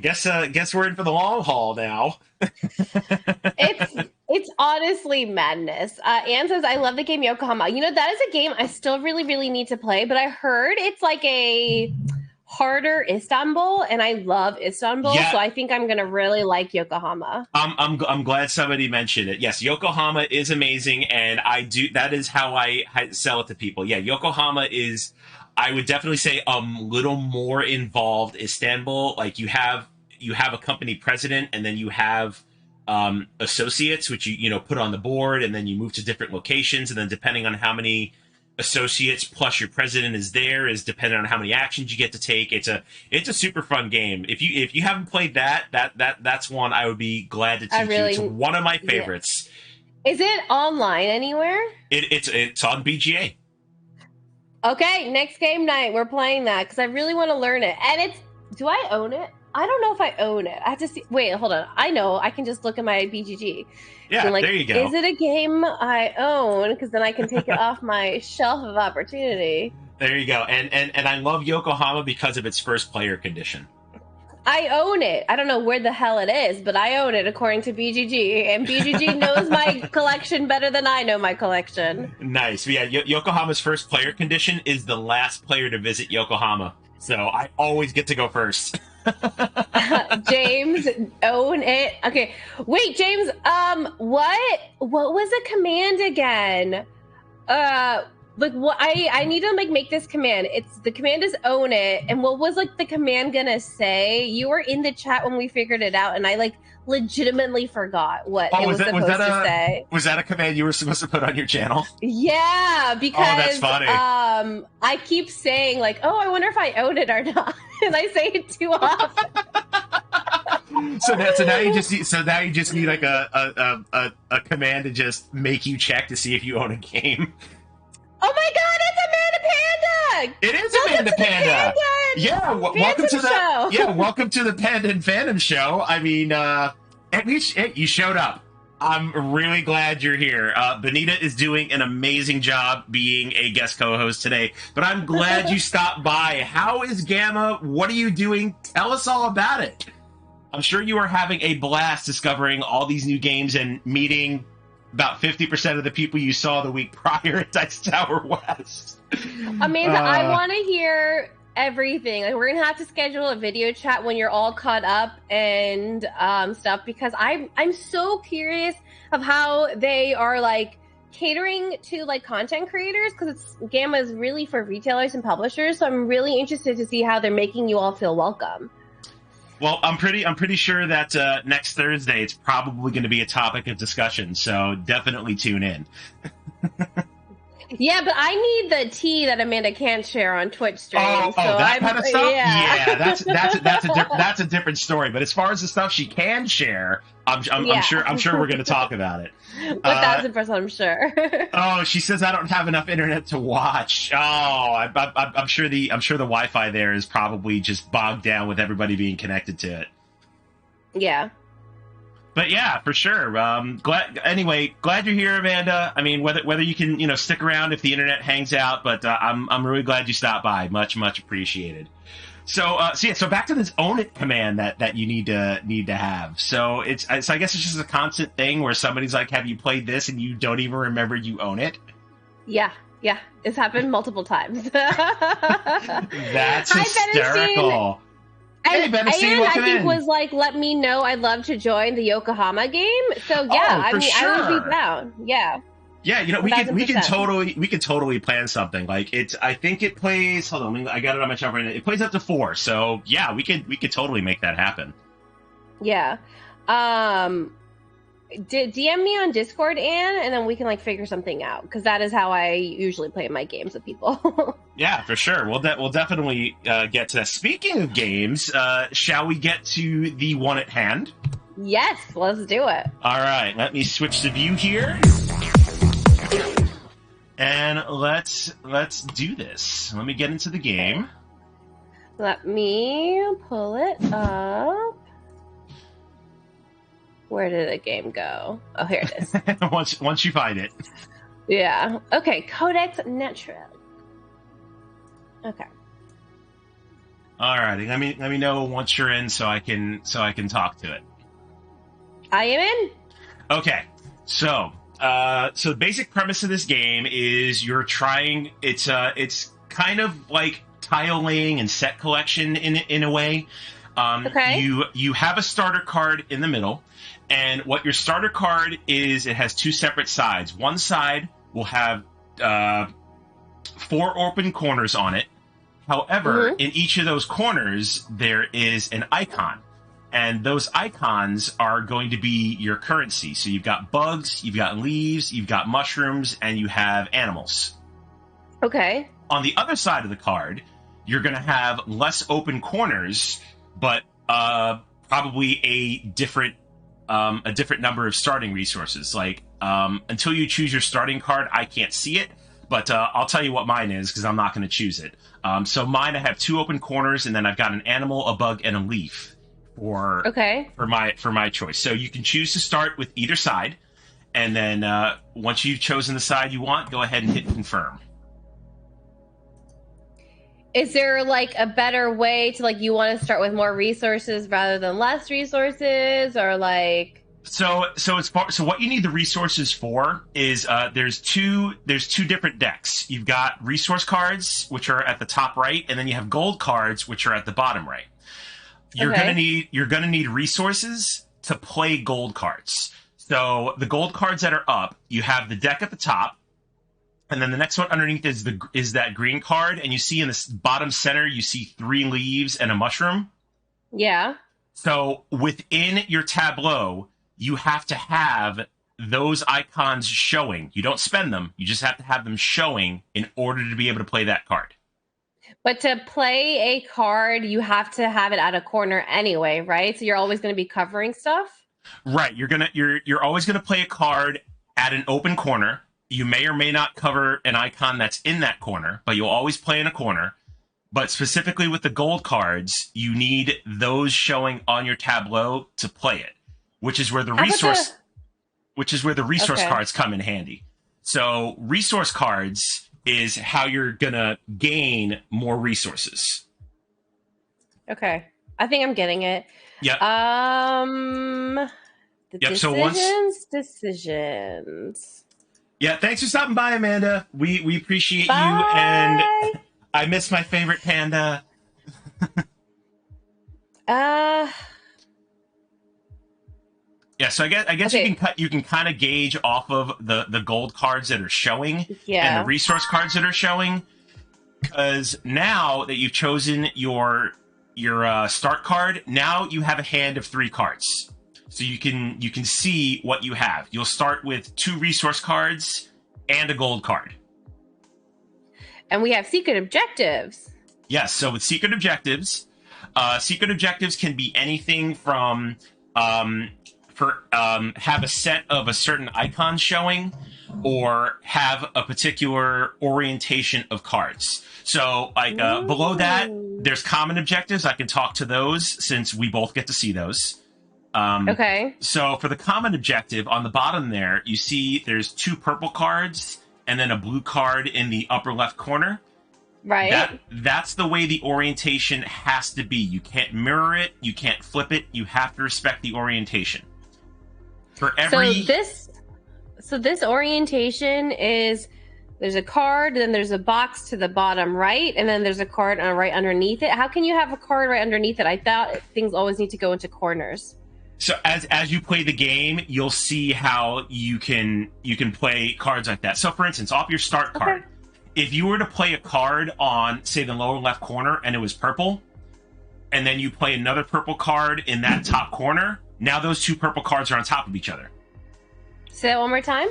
Guess we're in for the long haul now. It's honestly madness. Anne says, I love the game Yokohama. You know, that is a game I still really, really need to play, but I heard it's like a harder Istanbul, and I love Istanbul, so I think I'm gonna really like Yokohama. I'm glad somebody mentioned it. Yes, Yokohama is amazing, and that is how I sell it to people. Yeah, Yokohama is, I would definitely say, a little more involved. Istanbul, like you have a company president, and then you have associates, which you put on the board, and then you move to different locations, and then depending on how many associates plus your president is there is dependent on how many actions you get to take. It's a super fun game. If you haven't played that's one I would be glad to teach you. It's one of my favorites. Yeah. Is it online anywhere? It's on BGA. Okay, next game night, we're playing that because I really want to learn it. And do I own it? I don't know if I own it. I have to see. Wait, hold on. I know. I can just look at my BGG. Yeah, like, there you go. Is it a game I own? Because then I can take it off my shelf of opportunity. There you go. And I love Yokohama because of its first player condition. I own it. I don't know where the hell it is, but I own it according to BGG. And BGG knows my collection better than I know my collection. Nice. Yeah, Yokohama's first player condition is the last player to visit Yokohama. So I always get to go first. James, own it. Okay. Wait, James, what was the command again? Like what I need to make this command. The command is own it. And what was the command gonna say? You were in the chat when we figured it out, and I legitimately forgot what it was supposed to say. Was that a command you were supposed to put on your channel? Yeah, because that's funny. I keep saying oh, I wonder if I own it or not, and I say it too often. So now you just need a command to just make you check to see if you own a game. Oh my God, it's Amanda Panda! It is Amanda Panda. Yeah, welcome to the show. Welcome to the Panda Phantom Show. I mean, at least you showed up. I'm really glad you're here. Benita is doing an amazing job being a guest co-host today, but I'm glad you stopped by. How is GAMA? What are you doing? Tell us all about it. I'm sure you are having a blast discovering all these new games and meeting about 50% of the people you saw the week prior at Dice Tower West. Amanda, I want to hear everything. We're gonna have to schedule a video chat when you're all caught up and stuff, because I'm so curious of how they are catering to content creators, because GAMA is really for retailers and publishers. So I'm really interested to see how they're making you all feel welcome. Well, I'm pretty sure that next Thursday it's probably going to be a topic of discussion. So definitely tune in. Yeah, but I need the tea that Amanda can't share on Twitch stream. Oh, so that kind of stuff. Yeah, that's a different story. But as far as the stuff she can share, I'm sure we're going to talk about it. 1,000%, I'm sure. Oh, she says I don't have enough internet to watch. Oh, I'm sure the Wi-Fi there is probably just bogged down with everybody being connected to it. Yeah. But yeah, for sure. Glad you're here, Amanda. I mean, whether you can stick around if the internet hangs out, but I'm really glad you stopped by. Much appreciated. So back to this own it command that you need to have. So I guess it's just a constant thing where somebody's like, "Have you played this?" and you don't even remember you own it. Yeah, it's happened multiple times. That's hysterical. And I think was let me know I'd love to join the Yokohama game. So yeah, I would be down. Yeah. Yeah, we could totally plan something. I think it plays. Hold on, I got it on my shelf right now. It plays up to 4. So yeah, we could totally make that happen. Yeah. DM me on Discord, Anne, and then we can like figure something out, because that is how I usually play my games with people. Yeah, for sure. We'll definitely get to that. Speaking of games, shall we get to the one at hand? Yes, let's do it. All right, let me switch the view here, and let's do this. Let me get into the game. Let me pull it up. Where did the game go? Oh, here it is. once you find it. Yeah. Okay. Codex Naturalis. Okay. All righty. Let me know once you're in, so I can talk to it. I am in. Okay. So the basic premise of this game is you're trying. It's kind of like tile laying and set collection in a way. Okay. You have a starter card in the middle. And what your starter card is, it has two separate sides. One side will have 4 open corners on it. However, in each of those corners, there is an icon. And those icons are going to be your currency. So you've got bugs, you've got leaves, you've got mushrooms, and you have animals. Okay. On the other side of the card, you're going to have less open corners, but probably a different number of starting resources. Like, until you choose your starting card, I can't see it, but I'll tell you what mine is, because I'm not going to choose it. So mine, I have 2 open corners, and then I've got an animal, a bug, and a leaf for my choice. So you can choose to start with either side, and then once you've chosen the side you want, go ahead and hit confirm. Is there like a better way to, like, you want to start with more resources rather than less resources, or like? So what you need the resources for is there's two different decks. You've got resource cards, which are at the top right, and then you have gold cards, which are at the bottom right. You're gonna need resources to play gold cards. So the gold cards that are up, you have the deck at the top. And then the next one underneath is that green card, and you see in the bottom center, you see 3 leaves and a mushroom. Yeah. So within your tableau, you have to have those icons showing. You don't spend them; you just have to have them showing in order to be able to play that card. But to play a card, you have to have it at a corner anyway, right? So you're always going to be covering stuff. Right. You're always gonna play a card at an open corner. You may or may not cover an icon that's in that corner, but you'll always play in a corner. But specifically with the gold cards, you need those showing on your tableau to play it, which is where the resource cards come in handy. So resource cards is how you're gonna gain more resources. Okay, I think I'm getting it. Yeah. Decisions. Yeah, thanks for stopping by, Amanda. We appreciate Bye. you, and I miss my favorite panda. Yeah, so I guess okay. you can kind of gauge off of the gold cards that are showing and the resource cards that are showing, because now that you've chosen your start card, now you have a hand of 3 cards. So you can see what you have. You'll start with 2 resource cards and a gold card. And we have secret objectives. Yes, so with secret objectives can be anything from have a set of a certain icon showing, or have a particular orientation of cards. So like below that, there's common objectives. I can talk to those since we both get to see those. Okay. So for the common objective, on the bottom there, you see there's 2 purple cards and then a blue card in the upper left corner. Right. That's the way the orientation has to be. You can't mirror it. You can't flip it. You have to respect the orientation. For every... So this orientation is, there's a card, then there's a box to the bottom right, and then there's a card right underneath it. How can you have a card right underneath it? I thought things always need to go into corners. So as you play the game, you'll see how you can play cards like that. So for instance, off your start card, if you were to play a card on, say, the lower left corner and it was purple, and then you play another purple card in that top corner, Now those two purple cards are on top of each other. Say that one more time.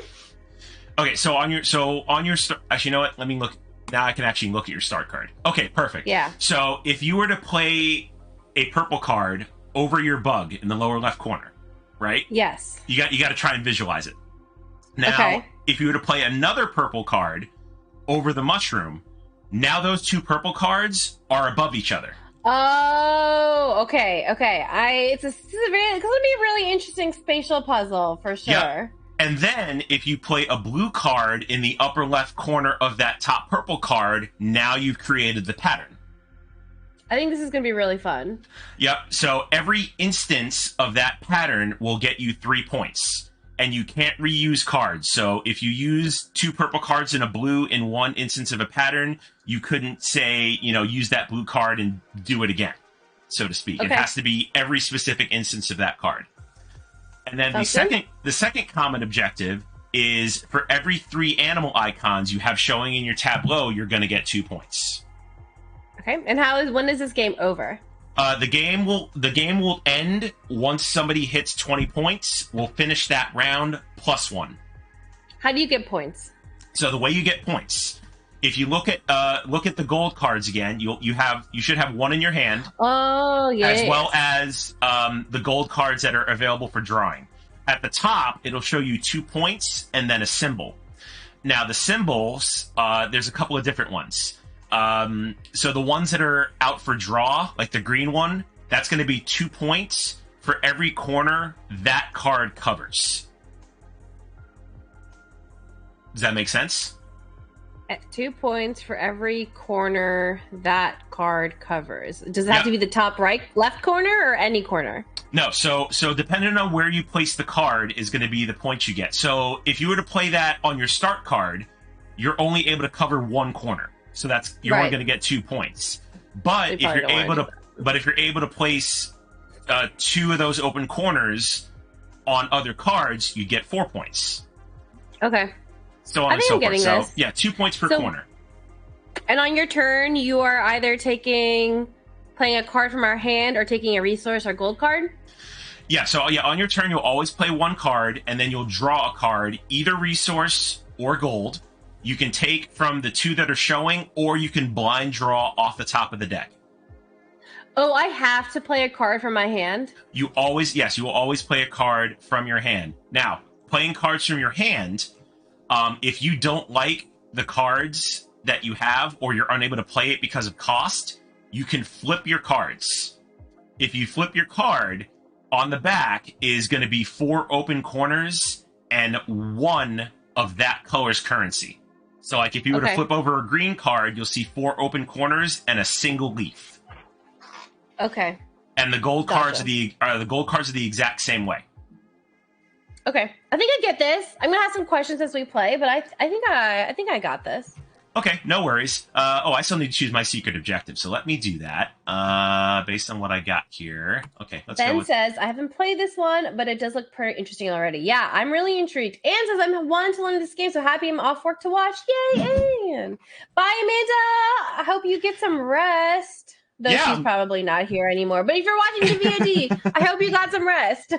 Okay, so on your actually, you know what? Let me look. Now I can actually look at your start card. Okay, perfect. Yeah. So if you were to play a purple card over your bug in the lower left corner, right? Yes. You got to try and visualize it. Now, Okay. if you were to play another purple card over the mushroom, now those two purple cards are above each other. Oh, okay. This is going to be a really interesting spatial puzzle for sure. Yeah. And then if you play a blue card in the upper left corner of that top purple card, now you've created the pattern. I think this is going to be really fun. Yep. So every instance of that pattern will get you 3 points. And you can't reuse cards. So if you use two purple cards and a blue in one instance of a pattern, you couldn't say, use that blue card and do it again, so to speak. Okay. It has to be every specific instance of that card. And then the second common objective is for every 3 animal icons you have showing in your tableau, you're going to get 2 points. Okay. And when is this game over? The game will end once somebody hits 20 points. We'll finish that round +1. How do you get points? So the way you get points, if you look at the gold cards again, you should have one in your hand. Oh, yeah. As well as the gold cards that are available for drawing. At the top, it'll show you 2 points and then a symbol. Now the symbols, there's a couple of different ones. So the ones that are out for draw, like the green one, that's going to be 2 points for every corner that card covers. Does that make sense? At 2 points for every corner that card covers. Does it have to be the top right, left corner, or any corner? No, so depending on where you place the card is going to be the points you get. So if you were to play that on your start card, you're only able to cover one corner. So you're only going to get 2 points. But if you're able to place 2 of those open corners on other cards, you get 4 points. Okay. So on and so forth. So yeah, 2 points per corner. And on your turn, you are either playing a card from our hand or taking a resource or gold card? Yeah, so on your turn, you'll always play one card, and then you'll draw a card, either resource or gold. You can take from the 2 that are showing, or you can blind draw off the top of the deck. Oh, I have to play a card from my hand? You will always play a card from your hand. Now, playing cards from your hand, if you don't like the cards that you have, or you're unable to play it because of cost, you can flip your cards. If you flip your card, on the back is going to be 4 open corners and 1 of that color's currency. So, like, if you were to flip over a green card, you'll see 4 open corners and a single leaf. Okay. And the gold cards are the exact same way. Okay, I think I get this. I'm gonna have some questions as we play, but I think I got this. Okay, no worries. I still need to choose my secret objective, so let me do that. Based on what I got here. Okay, let's go. Ben says, I haven't played this one, but it does look pretty interesting already. Yeah, I'm really intrigued. Anne says, I'm wanting to learn this game, so happy I'm off work to watch. Yay, Anne! Bye, Amanda! I hope you get some rest. Though she's probably not here anymore. But if you're watching the VOD, I hope you got some rest.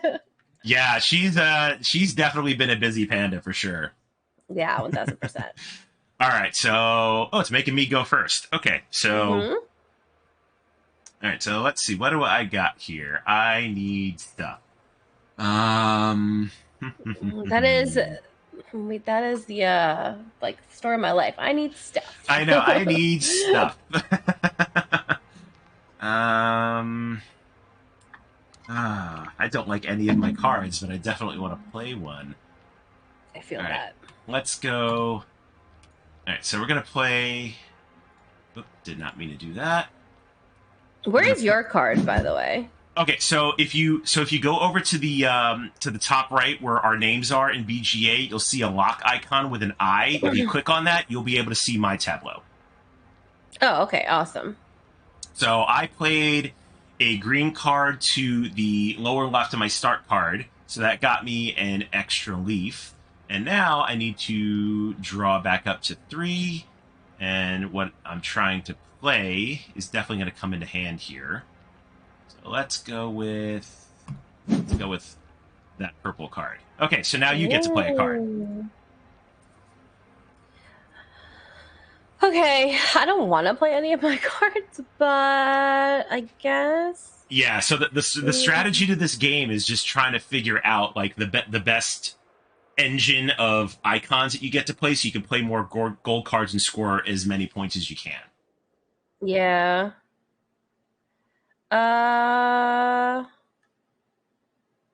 Yeah, she's definitely been a busy panda for sure. Yeah, 1000%. All right, so it's making me go first. Okay, so all right, so let's see. What do I got here? I need stuff. That is the story of my life. I need stuff. I know. I need stuff. I don't like any of my cards, but I definitely want to play one. I feel that. Let's go. All right, so we're gonna play. Oop, did not mean to do that. Where is your card, by the way? Okay, so if you go over to the top right where our names are in BGA, you'll see a lock icon with an eye. If you click on that, you'll be able to see my tableau. Oh, okay, awesome. So I played a green card to the lower left of my start card, so that got me an extra leaf. And now I need to draw back up to 3, and what I'm trying to play is definitely going to come into hand here. So let's go with Let's go with that purple card. Okay, so now you get to play a card. Ooh. Okay, I don't want to play any of my cards, but I guess. Yeah, so the strategy to this game is just trying to figure out like the best engine of icons that you get to play, so you can play more gold cards and score as many points as you can. Yeah.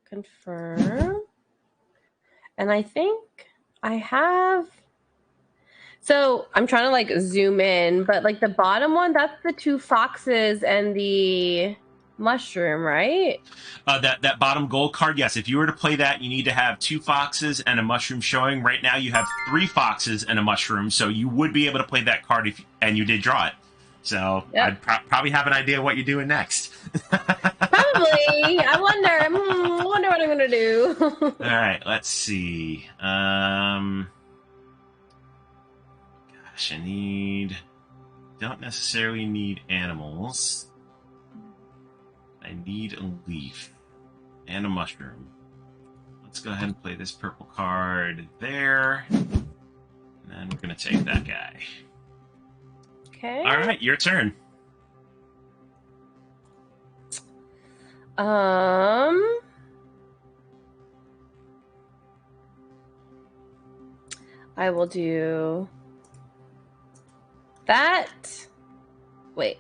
Confirm. And I think I have. So I'm trying to like zoom in, but like the bottom one, that's the 2 foxes and the mushroom, right? That bottom gold card, yes. If you were to play that, you need to have 2 foxes and a mushroom showing. Right now, you have 3 foxes and a mushroom, so you would be able to play that card and you did draw it. So yep. I'd probably have an idea what you're doing next. Probably. I wonder what I'm going to do. All right, let's see. Gosh, don't necessarily need animals. I need a leaf and a mushroom. Let's go ahead and play this purple card there. And then we're going to take that guy. Okay. All right, your turn. I will do that. Wait.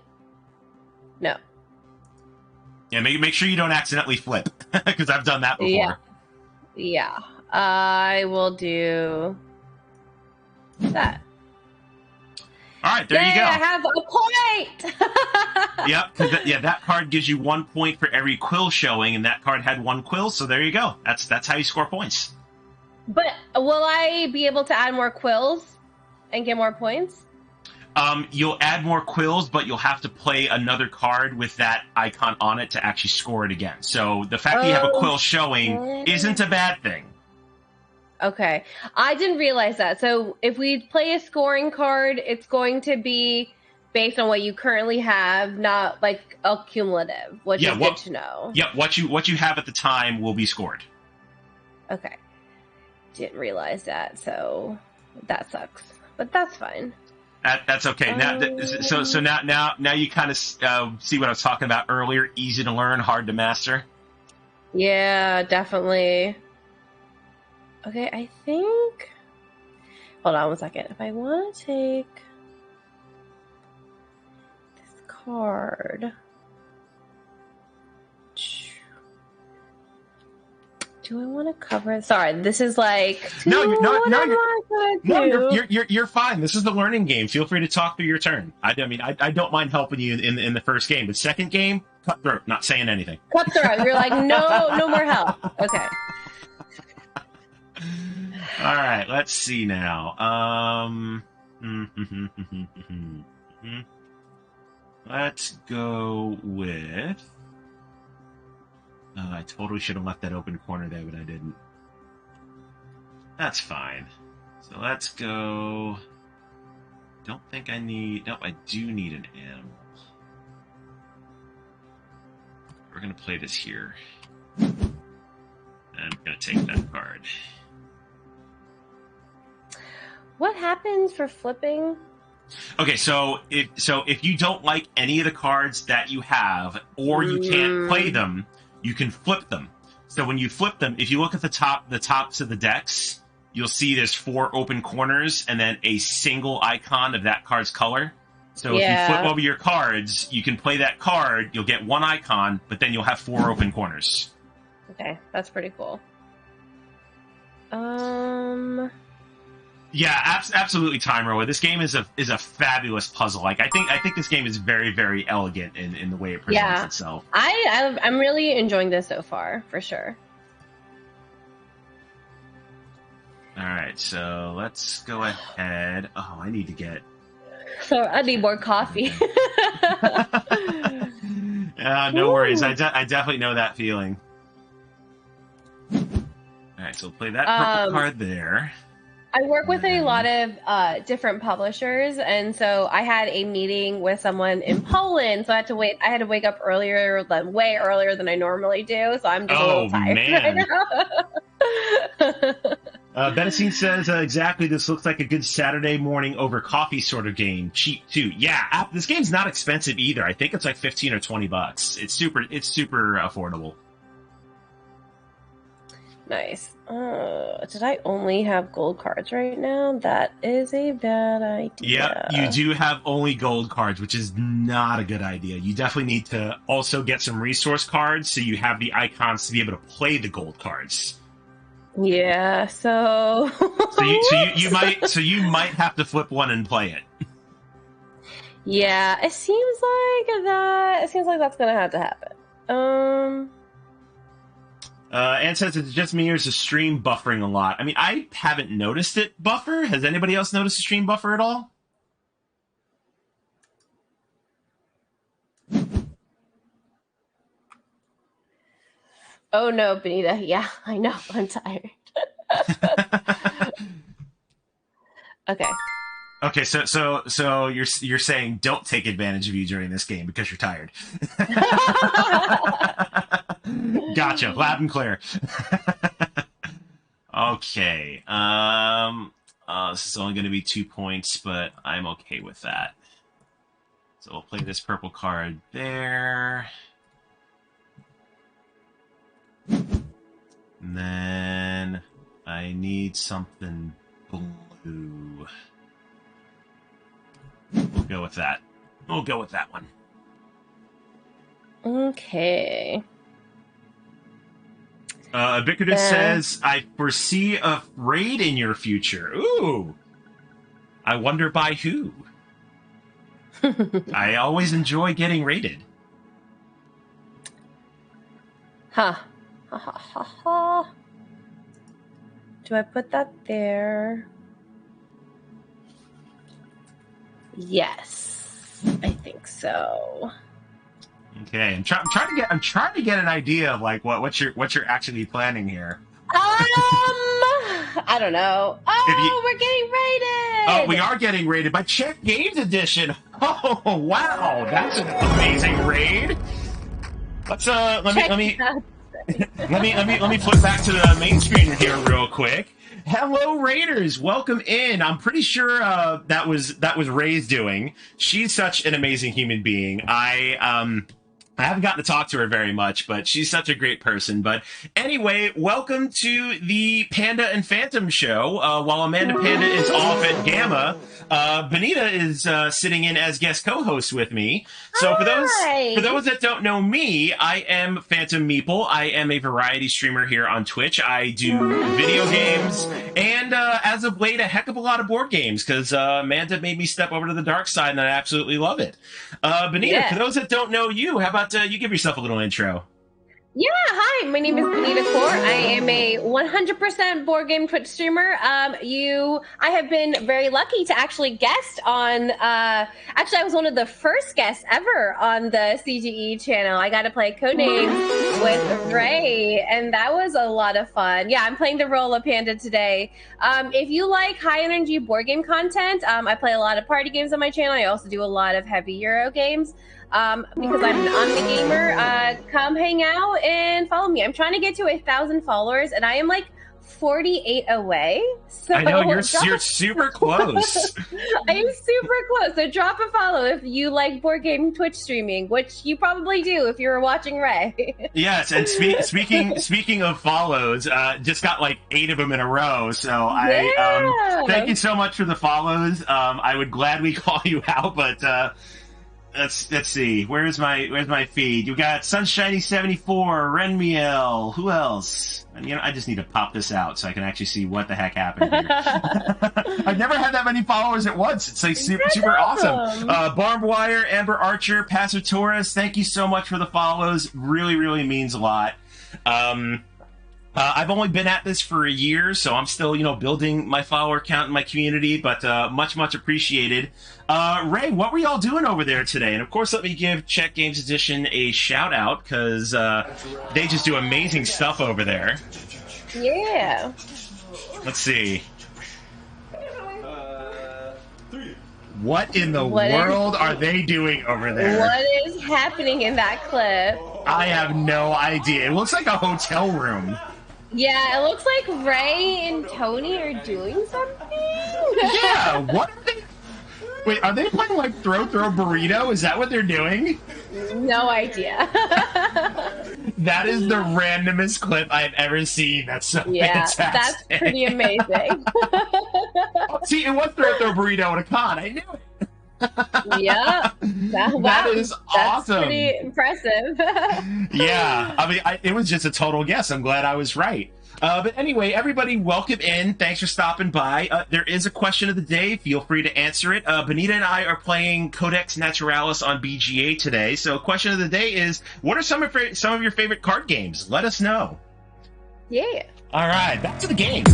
No. Yeah, make sure you don't accidentally flip, because I've done that before. Yeah. I will do that. All right, there you go. I have a point! Yep, that card gives you 1 point for every quill showing, and that card had 1 quill, so there you go. That's how you score points. But will I be able to add more quills and get more points? You'll add more quills, but you'll have to play another card with that icon on it to actually score it again. So the fact that you have a quill showing isn't a bad thing. Okay. I didn't realize that. So if we play a scoring card, it's going to be based on what you currently have, not like a cumulative, which is good to know. Yep, what you have at the time will be scored. Okay. Didn't realize that, so that sucks. But that's fine. That's okay. Now you kind of see what I was talking about earlier. Easy to learn, hard to master. Yeah, definitely. Okay, I think... Hold on 1 second. If I want to take this card... Do I want to cover it? Sorry, this is like... No, you're fine. This is the learning game. Feel free to talk through your turn. I don't mind helping you in the first game. But second game, cutthroat, not saying anything. Cutthroat. You're like, no more help. Okay. All right, let's see now. Let's go with... I totally should have left that open corner there, but I didn't. That's fine. So let's go... Don't think I need... No, I do need an animal. We're going to play this here. And I'm going to take that card. What happens for flipping? Okay, so if you don't like any of the cards that you have, or you can't play them, you can flip them. So when you flip them, if you look at the tops of the decks, you'll see there's 4 open corners and then a single icon of that card's color. So if you flip over your cards, you can play that card, you'll get 1 icon, but then you'll have 4 open corners. Okay, that's pretty cool. Yeah, absolutely, Time Roller. This game is a fabulous puzzle. Like I think this game is very, very elegant in the way it presents itself. I'm really enjoying this so far, for sure. All right, so let's go ahead. Oh, I need to get... So I need more coffee. No worries. I definitely know that feeling. All right, so we'll play that purple card there. I work with a lot of different publishers, and so I had a meeting with someone in Poland. So I had to wait. I had to wake up way earlier than I normally do. So I'm just a little tired right now. Benacine says exactly. This looks like a good Saturday morning over coffee sort of game. Cheap too. Yeah, this game's not expensive either. I think it's like $15 or $20. It's super affordable. Nice. Did I only have gold cards right now? That is a bad idea. Yeah, you do have only gold cards, which is not a good idea. You definitely need to also get some resource cards so you have the icons to be able to play the gold cards. Yeah, so you might have to flip one and play it. Yeah, it seems like that's gonna have to happen. Ann says it's just me or is the stream buffering a lot? I mean, I haven't noticed it buffer. Has anybody else noticed the stream buffer at all? Oh no, Benita. Yeah, I know. I'm tired. Okay. Okay, so you're saying don't take advantage of you during this game because you're tired. Gotcha, loud and clear. Okay. This is only going to be 2 points, but I'm okay with that. So we'll play this purple card there. And then I need something blue. We'll go with that. We'll go with that one. Okay. Ubiquitous says, I foresee a raid in your future. Ooh. I wonder by who. I always enjoy getting raided. Huh. Ha ha ha ha. Do I put that there? Yes, I think so. Okay, I'm trying to get an idea of like what you're actually planning here. I don't know. Oh, we're getting raided. Oh, we are getting raided by Check Games Edition. Oh, wow, that's an amazing raid. Let's let me flip back to the main screen here real quick. Hello, Raiders. Welcome in. I'm pretty sure that was Ray's doing. She's such an amazing human being. I haven't gotten to talk to her very much, but she's such a great person. But anyway, welcome to the Panda and Phantom Show. While Amanda Panda is off at GAMA, Benita is sitting in as guest co-host with me. So for those that don't know me, I am Phantom Meeple. I am a variety streamer here on Twitch. I do video games and as of late, a heck of a lot of board games because Amanda made me step over to the dark side, and I absolutely love it. Benita, for those that don't know you, how about you give yourself a little intro? Yeah, hi, my name is Benita Core. I am a 100% board game Twitch streamer. I have been very lucky to actually guest on, actually I was one of the first guests ever on the CGE channel. I got to play Codenames with Ray, and that was a lot of fun. Yeah, I'm playing the role of Panda today. If you like high energy board game content, I play a lot of party games on my channel. I also do a lot of heavy Euro games. Because I'm an omni gamer, come hang out and follow me. I'm trying to get to 1,000 followers, and I am like 48 away. So I know you're super close. I am super close. So drop a follow if you like board game Twitch streaming, which you probably do if you're watching Ray. Yes, and speaking of follows, just got like 8 of them in a row. So thank you so much for the follows. I would gladly call you out, but. Let's see. Where's my feed? You got Sunshiny74, Renmiel. Who else? And, I just need to pop this out so I can actually see what the heck happened here. I've never had that many followers at once. It's like super awesome. Barbed Wire, Amber Archer, Passive Taurus. Thank you so much for the follows. Really, really means a lot. I've only been at this for a year, so I'm still, building my follower count in my community, but much appreciated. Ray, what were y'all doing over there today? And of course, let me give Check Games Edition a shout out because they just do amazing stuff over there. Yeah. Let's see. What in the What world are they doing over there? What is happening in that clip? I have no idea. It looks like a hotel room. Yeah, it looks like Ray and Tony are doing something. Yeah, what are they? Wait, are they playing like throw burrito? Is that what they're doing? No idea. That is the randomest clip I've ever seen. That's so fantastic. That's pretty amazing. See, it was throw burrito at a con. I knew it. Yeah, that is awesome. That's pretty impressive. Yeah, I mean, it was just a total guess. I'm glad I was right. But anyway, everybody, welcome in. Thanks for stopping by. There is a question of the day. Feel free to answer it. Benita and I are playing Codex Naturalis on BGA today. So, question of the day is: what are some of your favorite card games? Let us know. Yeah. All right, back to the game.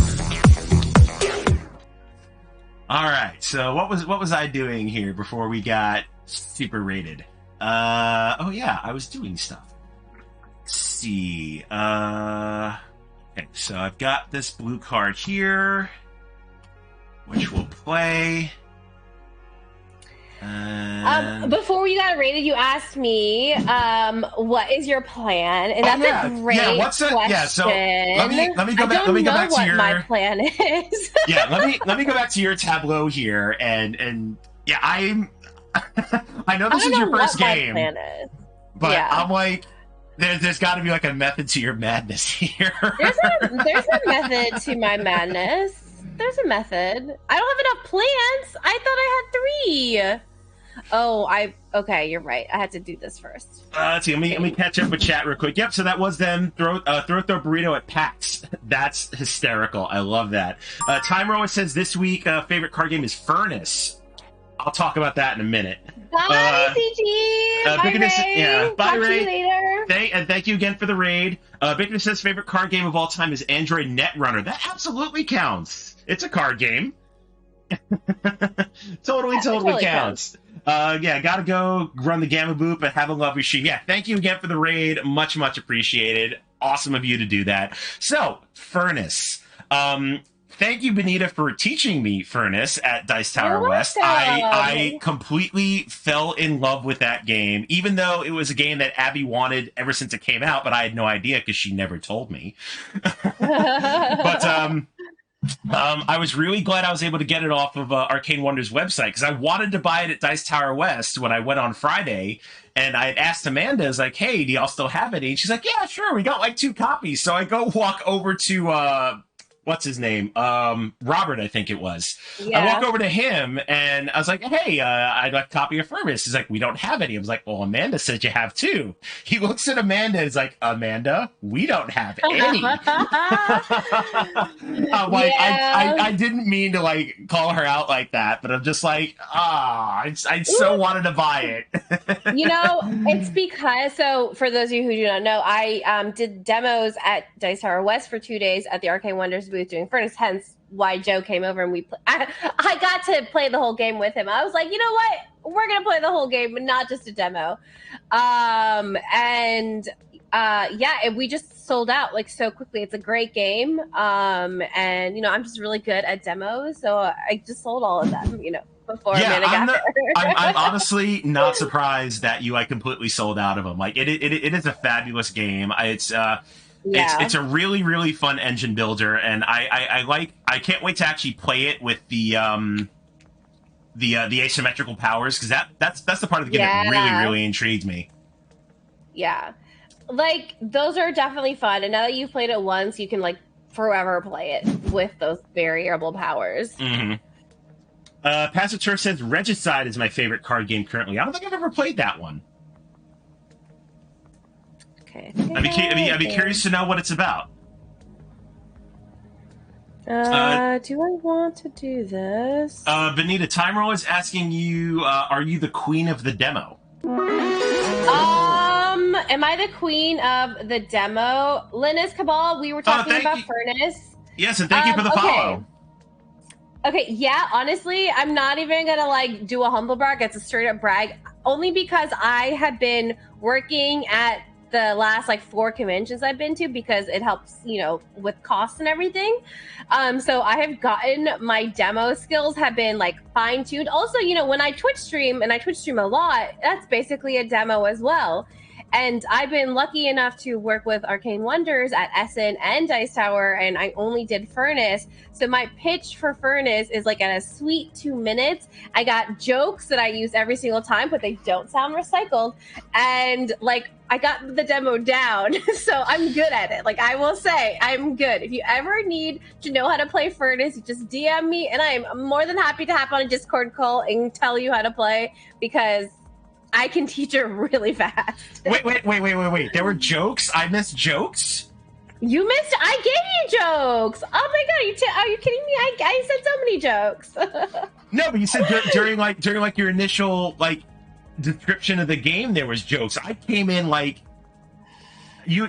All right. So, what was I doing here before we got super rated? Oh yeah, I was doing stuff. Let's see. Okay, so I've got this blue card here, which we'll play. Before we got rated, you asked me, what is your plan? And that's a great question. Yeah, so let me go back. Let me go back to your. My plan is. Yeah, let me go back to your tableau here, and yeah, I know this is your first game, my plan is. but yeah. I'm like. There's got to be like a method to your madness here. There's a method to my madness. There's a method. I don't have enough plants. I thought I had 3. Oh, okay. You're right. I had to do this first. Let's see. Let me catch up with chat real quick. Yep. So that was them. Throw burrito at PAX. That's hysterical. I love that. Time Rower says this week favorite card game is Furnace. I'll talk about that in a minute. Bye, CG. Bye, Ray. Yeah. Bye, Talk Ray. To you later. Thank you again for the raid. Bigness says favorite card game of all time is Android Netrunner. That absolutely counts. It's a card game. totally counts. Yeah, gotta go run the Gamma Boop and have a lovely stream. Yeah, thank you again for the raid. Much appreciated. Awesome of you to do that. So, Furnace. Thank you, Benita, for teaching me Furnace at Dice Tower West. I completely fell in love with that game, even though it was a game that Abby wanted ever since it came out, but I had no idea because she never told me. But I was really glad I was able to get it off of Arcane Wonders' website because I wanted to buy it at Dice Tower West when I went on Friday. And I had asked Amanda, I was like, hey, do y'all still have it? And she's like, yeah, sure. We got like 2 copies. So I go walk over to... what's his name? Robert, I think it was. Yeah. I walk over to him and I was like, hey, I'd like a copy of Furnace. He's like, we don't have any. I was like, well, Amanda said you have 2. He looks at Amanda and is like, Amanda, we don't have any. I'm like, I didn't mean to like call her out like that, but I'm just like, I so wanted to buy it. You know, it's because, so for those of you who do not know, I did demos at Dice Tower West for 2 days at the Arcane Wonders booth doing Furnace, hence why Joe came over and I got to play the whole game with him. I was like, you know what? We're going to play the whole game, but not just a demo. We just sold out like so quickly. It's a great game. And, you know, I'm just really good at demos. So I just sold all of them, you know, before Amanda got there. I'm honestly not surprised that you like completely sold out of them. Like it is a fabulous game. It's a really fun engine builder, and I can't wait to actually play it with the asymmetrical powers because that's the part of the game that really intrigued me. Yeah, like those are definitely fun, and now that you've played it once, you can like forever play it with those variable powers. Mm-hmm. Pastor Turf says Regicide is my favorite card game currently. I don't think I've ever played that one. Okay. I'd be curious to know what it's about. Do I want to do this? Benita, Time Roll is asking you, are you the queen of the demo? Am I the queen of the demo? Linus Cabal, we were talking about Furnace. Yes, and thank you for the follow. Okay, yeah, honestly, I'm not even gonna like do a humble brag. It's a straight up brag, only because I have been working at the last like 4 conventions I've been to because it helps, you know, with costs and everything. So I have gotten my demo skills have been like fine-tuned. Also, you know, when I Twitch stream, and I Twitch stream a lot, that's basically a demo as well. And I've been lucky enough to work with Arcane Wonders at Essen and Dice Tower, and I only did Furnace. So my pitch for Furnace is like at a sweet 2 minutes. I got jokes that I use every single time, but they don't sound recycled. And like, I got the demo down, so I'm good at it. Like, I will say, I'm good. If you ever need to know how to play Furnace, you just DM me, and I'm more than happy to hop on a Discord call and tell you how to play, because I can teach it really fast. Wait. There were jokes? I missed jokes? You missed? I gave you jokes. Oh my god, are you kidding me? I said so many jokes. No, but you said during your initial like description of the game there was jokes. I came in like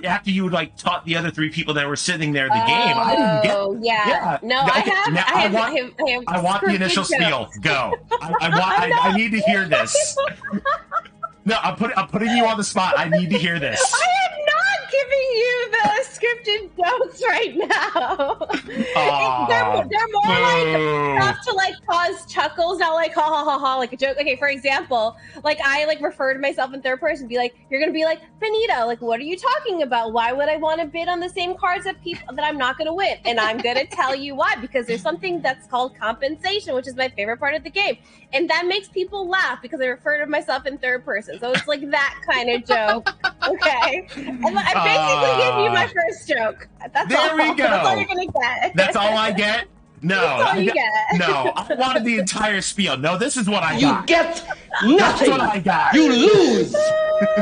after you like taught the other 3 people that were sitting there in the game. I didn't get. Oh yeah. No, okay, I want the initial spiel. Go. I need to hear this. No, I'm putting you on the spot. I need to hear this. I am not giving you the scripted jokes right now. They're more like stuff to like cause chuckles, not like ha ha ha ha like a joke. Okay, for example, like I like refer to myself in third person, be like, you're gonna be like, Benita, like what are you talking about? Why would I want to bid on the same cards that people that I'm not gonna win? And I'm gonna tell you why, because there's something that's called compensation, which is my favorite part of the game. And that makes people laugh because I refer to myself in third person. So it's like that kind of joke. Okay. And I basically gave you my first joke. That's there all. we go. That's all you're going to get. That's all I get? No. That's all you get. No. I wanted the entire spiel. No, this is what I got. You get nothing. That's what I got. You lose.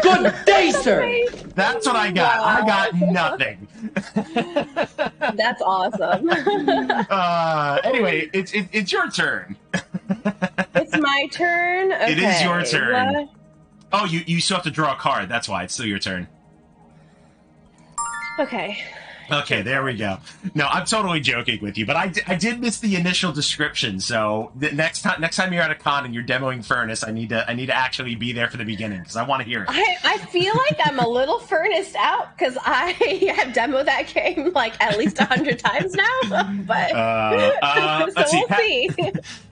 Good day, sir. That's what I got. Wow. I got nothing. That's awesome. Anyway, it's your turn. It's my turn? Okay. It is your turn. What? Oh, you still have to draw a card. That's why. It's still your turn. Okay. Okay, there we go. No, I'm totally joking with you, but I did miss the initial description. So the next time you're at a con and you're demoing Furnace, I need to actually be there for the beginning because I want to hear it. I feel like I'm a little furnace out because I have demoed that game like at least 100 times now. But let's see. we'll see.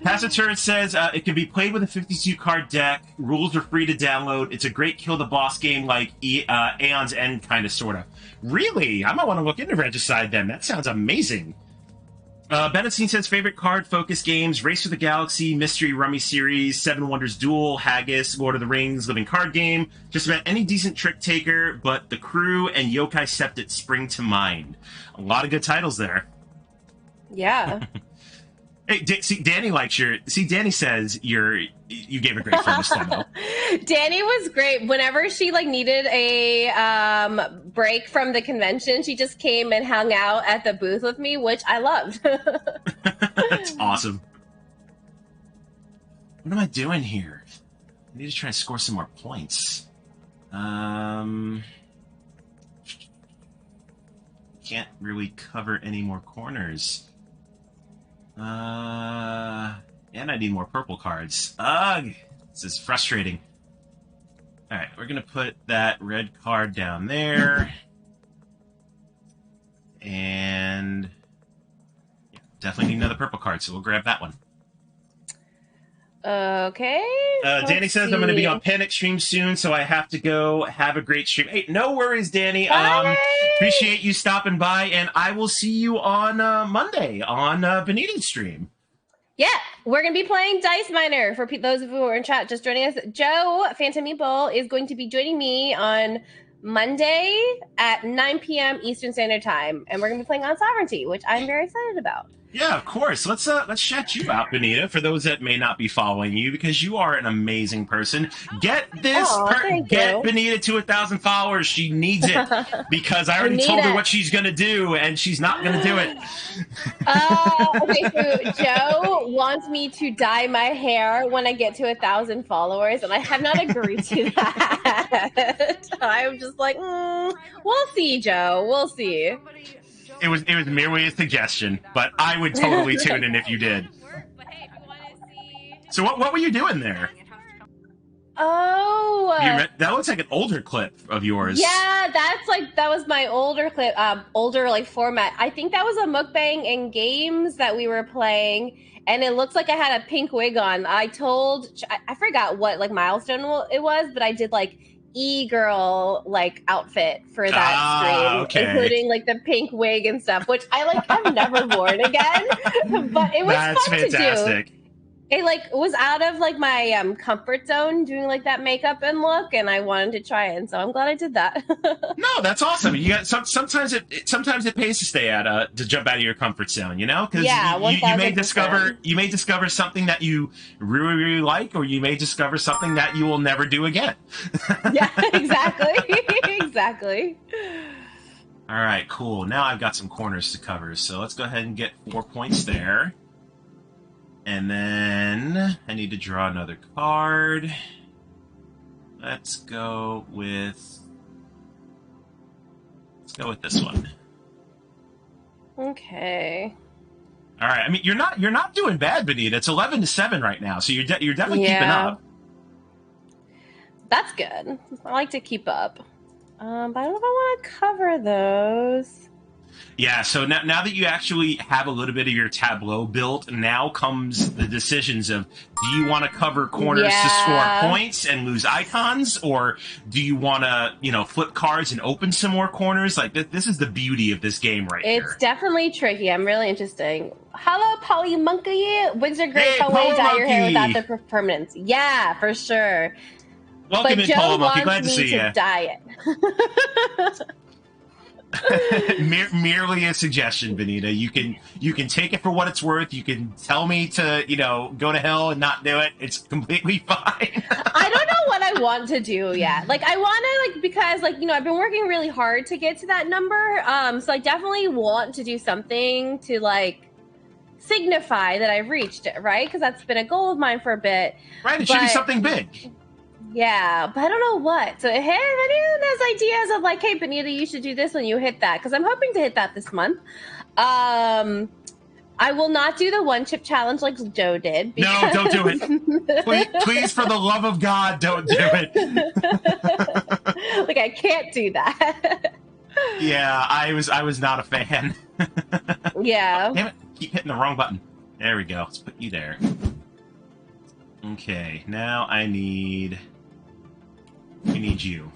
Passaturus says it can be played with a 52 card deck. Rules are free to download. It's a great kill the boss game like Aeon's End kind of sorta. Really? I might want to look into Regicide then. That sounds amazing. Benetine says favorite card focus games: Race to the Galaxy, Mystery Rummy Series, Seven Wonders Duel, Haggis, Lord of the Rings, Living Card Game. Just about any decent trick taker, but The Crew and Yokai Septet spring to mind. A lot of good titles there. Yeah. Hey, see, Danny likes your. See, Danny says you gave a great Furnace demo. Danny was great. Whenever she like needed a break from the convention, she just came and hung out at the booth with me, which I loved. That's awesome. What am I doing here? I need to try and score some more points. Can't really cover any more corners. And I need more purple cards. Ugh! This is frustrating. Alright, we're gonna put that red card down there. And yeah, definitely need another purple card, so we'll grab that one. Okay. Danny says I'm going to be on Panic stream soon, so I have to go. Have a great stream. Hey, no worries, Danny. Bye. Appreciate you stopping by, and I will see you on Monday on Benita's stream. Yeah, we're going to be playing Dice Miner. For those of you who are in chat just joining us, Joe Phantom Meatball is going to be joining me on Monday at 9 p.m. Eastern Standard Time, and we're going to be playing on Sovereignty, which I'm very excited about. Yeah, of course. Let's shout you out, Benita, for those that may not be following you, because you are an amazing person. Get this, get Benita to 1,000 followers. She needs it because I already told her what she's gonna do, and she's not gonna do it. Okay, so Joe wants me to dye my hair when I get to 1,000 followers, and I have not agreed to that. I'm just like, we'll see, Joe. We'll see. It was merely a suggestion, but I would totally tune in if you did. So what were you doing there? Oh, That looks like an older clip of yours. yeah, that was my older clip, older like format. I think that was a mukbang in games that we were playing, and it looks like I had a pink wig on. I forgot what like milestone it was, but I did like e-girl like outfit for that stream, okay. including like the pink wig and stuff, which I like have never worn again, but it was That's fun fantastic. to do. It like was out of like my comfort zone doing like that makeup and look, and I wanted to try it, and so I'm glad I did that. No, that's awesome. You got sometimes it pays to stay to jump out of your comfort zone, you know? Because Yeah, you may discover something that you really, really like, or you may discover something that you will never do again. Yeah, exactly. Exactly. All right, cool. Now I've got some corners to cover, so let's go ahead and get 4 points there. And then I need to draw another card. Let's go with this one. Okay. All right. I mean, you're not doing bad, Benita. It's 11-7 right now, so you're definitely keeping up. That's good. I like to keep up. But I don't know if I want to cover those. Yeah, so now that you actually have a little bit of your tableau built, now comes the decisions of, do you want to cover corners to score points and lose icons, or do you want to, flip cards and open some more corners? Like, this is the beauty of this game here. It's definitely tricky. I'm really interesting. Hello, Polly Monkey. Wigs are great. Hey, How will you dye your hair Monkey. without the permanence? Yeah, for sure. Welcome but in, Joe Paula Monkey. wants Glad to me see you. Dye it. Merely a suggestion, Benita. You can take it for what it's worth. You can tell me to, go to hell and not do it. It's completely fine. I don't know what I want to do yet. Like, I want to, because, I've been working really hard to get to that number. So I definitely want to do something to, signify that I've reached it, right? Because that's been a goal of mine for a bit. Right, it should be something big. Yeah, but I don't know what. So, hey, if anyone has ideas of hey, Benita, you should do this when you hit that, because I'm hoping to hit that this month. I will not do the one chip challenge like Joe did. No, don't do it. Please, for the love of God, don't do it. I can't do that. Yeah, I was not a fan. Yeah. Oh, damn it! Keep hitting the wrong button. There we go. Let's put you there. Okay, now I need you.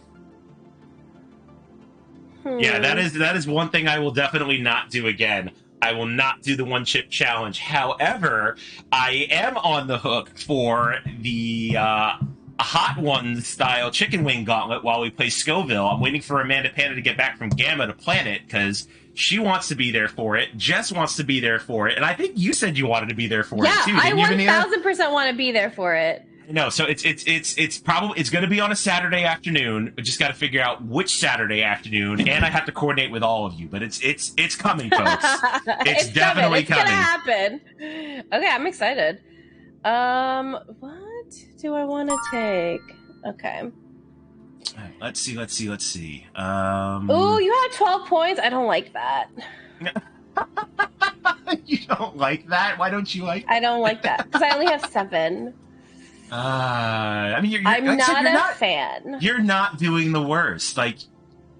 Yeah, that is one thing I will definitely not do again. I will not do the one chip challenge. However, I am on the hook for the Hot Ones style chicken wing gauntlet while we play Scoville. I'm waiting for Amanda Panda to get back from GAMA to plan it, because she wants to be there for it. Jess wants to be there for it, and I think you said you wanted to be there for it too. Yeah, didn't you, I 1000% want to be there for it. No, so it's going to be on a Saturday afternoon. I just got to figure out which Saturday afternoon, and I have to coordinate with all of you. But it's coming, folks. It's definitely coming. It's gonna happen. Okay, I'm excited. What do I want to take? Okay. All right, let's see. Ooh, you had 12 points. I don't like that. You don't like that? Why don't you like that? I don't like that because I only have 7. I mean, I'm not a fan. You're not doing the worst.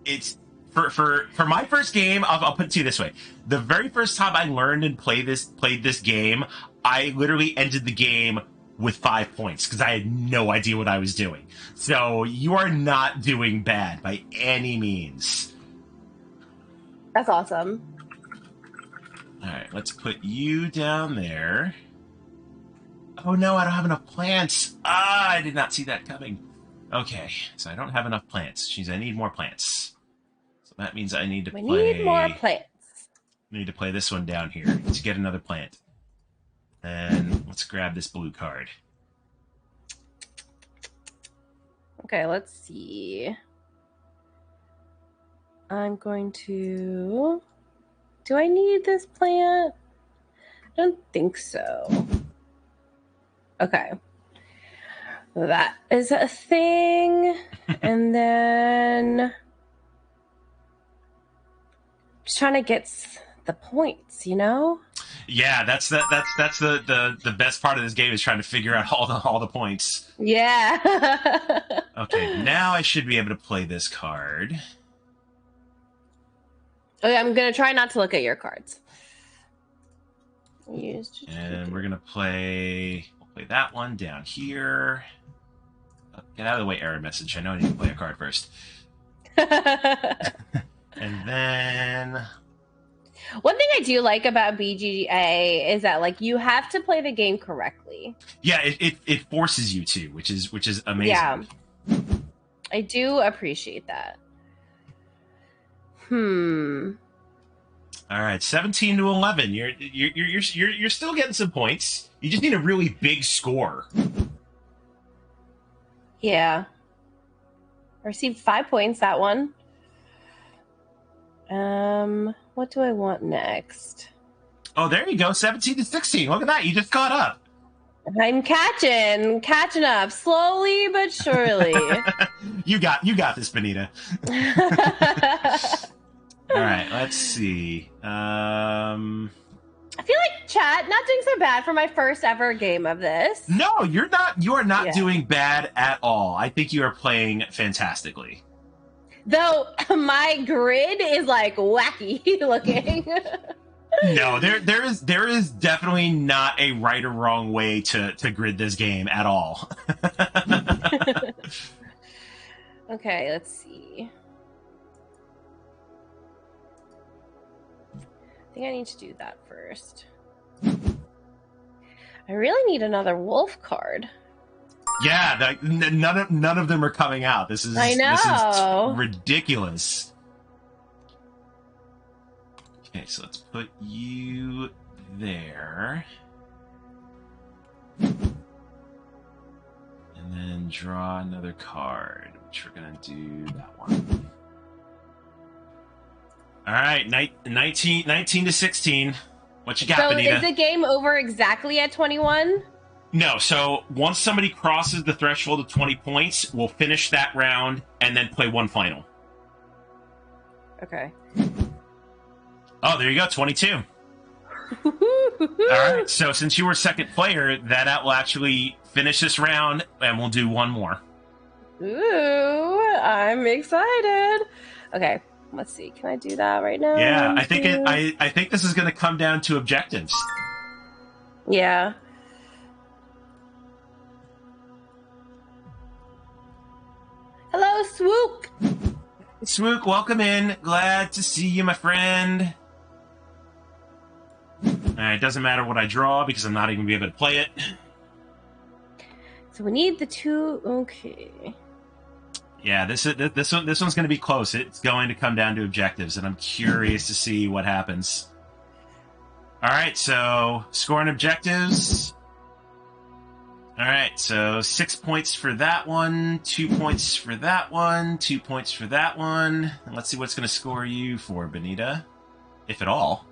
It's for my first game. I'll put it to you this way: the very first time I learned and played this game, I literally ended the game with 5 points because I had no idea what I was doing. So you are not doing bad by any means. That's awesome. All right, let's put you down there. Oh no, I don't have enough plants. I did not see that coming. Okay, so I don't have enough plants. I need more plants. So that means I need to play... We need more plants. I need to play this one down here to get another plant. And let's grab this blue card. Okay, let's see. I'm going to... Do I need this plant? I don't think so. Okay. That is a thing. And then... Just trying to get the points, you know? Yeah, that's the best part of this game is trying to figure out all the points. Yeah. Okay, now I should be able to play this card. Okay, I'm gonna try not to look at your cards. And we're gonna play. We'll play that one down here. Oh, get out of the way, error message. I know I need to play a card first. And then one thing I do like about BGA is that like you have to play the game correctly. Yeah, it forces you to, which is amazing. Yeah, I do appreciate that. All right, 17 to 11. You're still getting some points. You just need a really big score. Yeah. I received 5 points that one. What do I want next? Oh, there you go. 17 to 16. Look at that. You just caught up. I'm catching up slowly but surely. You got this, Benita. All right, let's see. I feel like chat not doing so bad for my first ever game of this. No, you're not. You are not doing bad at all. I think you are playing fantastically. Though my grid is like wacky looking. No, there is definitely not a right or wrong way to grid this game at all. Okay, let's see. I think I need to do that first. I really need another wolf card. Yeah, none of them are coming out. This is I know. This is ridiculous. Okay, so let's put you there. And then draw another card, which we're going to do that one. All right, 19 to 16. What you got, so Benita? Is the game over exactly at 21? No, so once somebody crosses the threshold of 20 points, we'll finish that round and then play one final. Okay. Oh, there you go, 22. All right, so since you were second player, that will actually finish this round, and we'll do one more. Ooh, I'm excited. Okay, let's see. Can I do that right now? Yeah, I think this is going to come down to objectives. Yeah. Hello, Swook. Swook, welcome in. Glad to see you, my friend. It doesn't matter what I draw because I'm not even going to be able to play it. So we need the two. Okay. Yeah, this one's going to be close. It's going to come down to objectives, and I'm curious to see what happens. All right, so scoring objectives. All right, so 6 points for that one, 2 points for that one, 2 points for that one. And let's see what's going to score you for, Benita, if at all.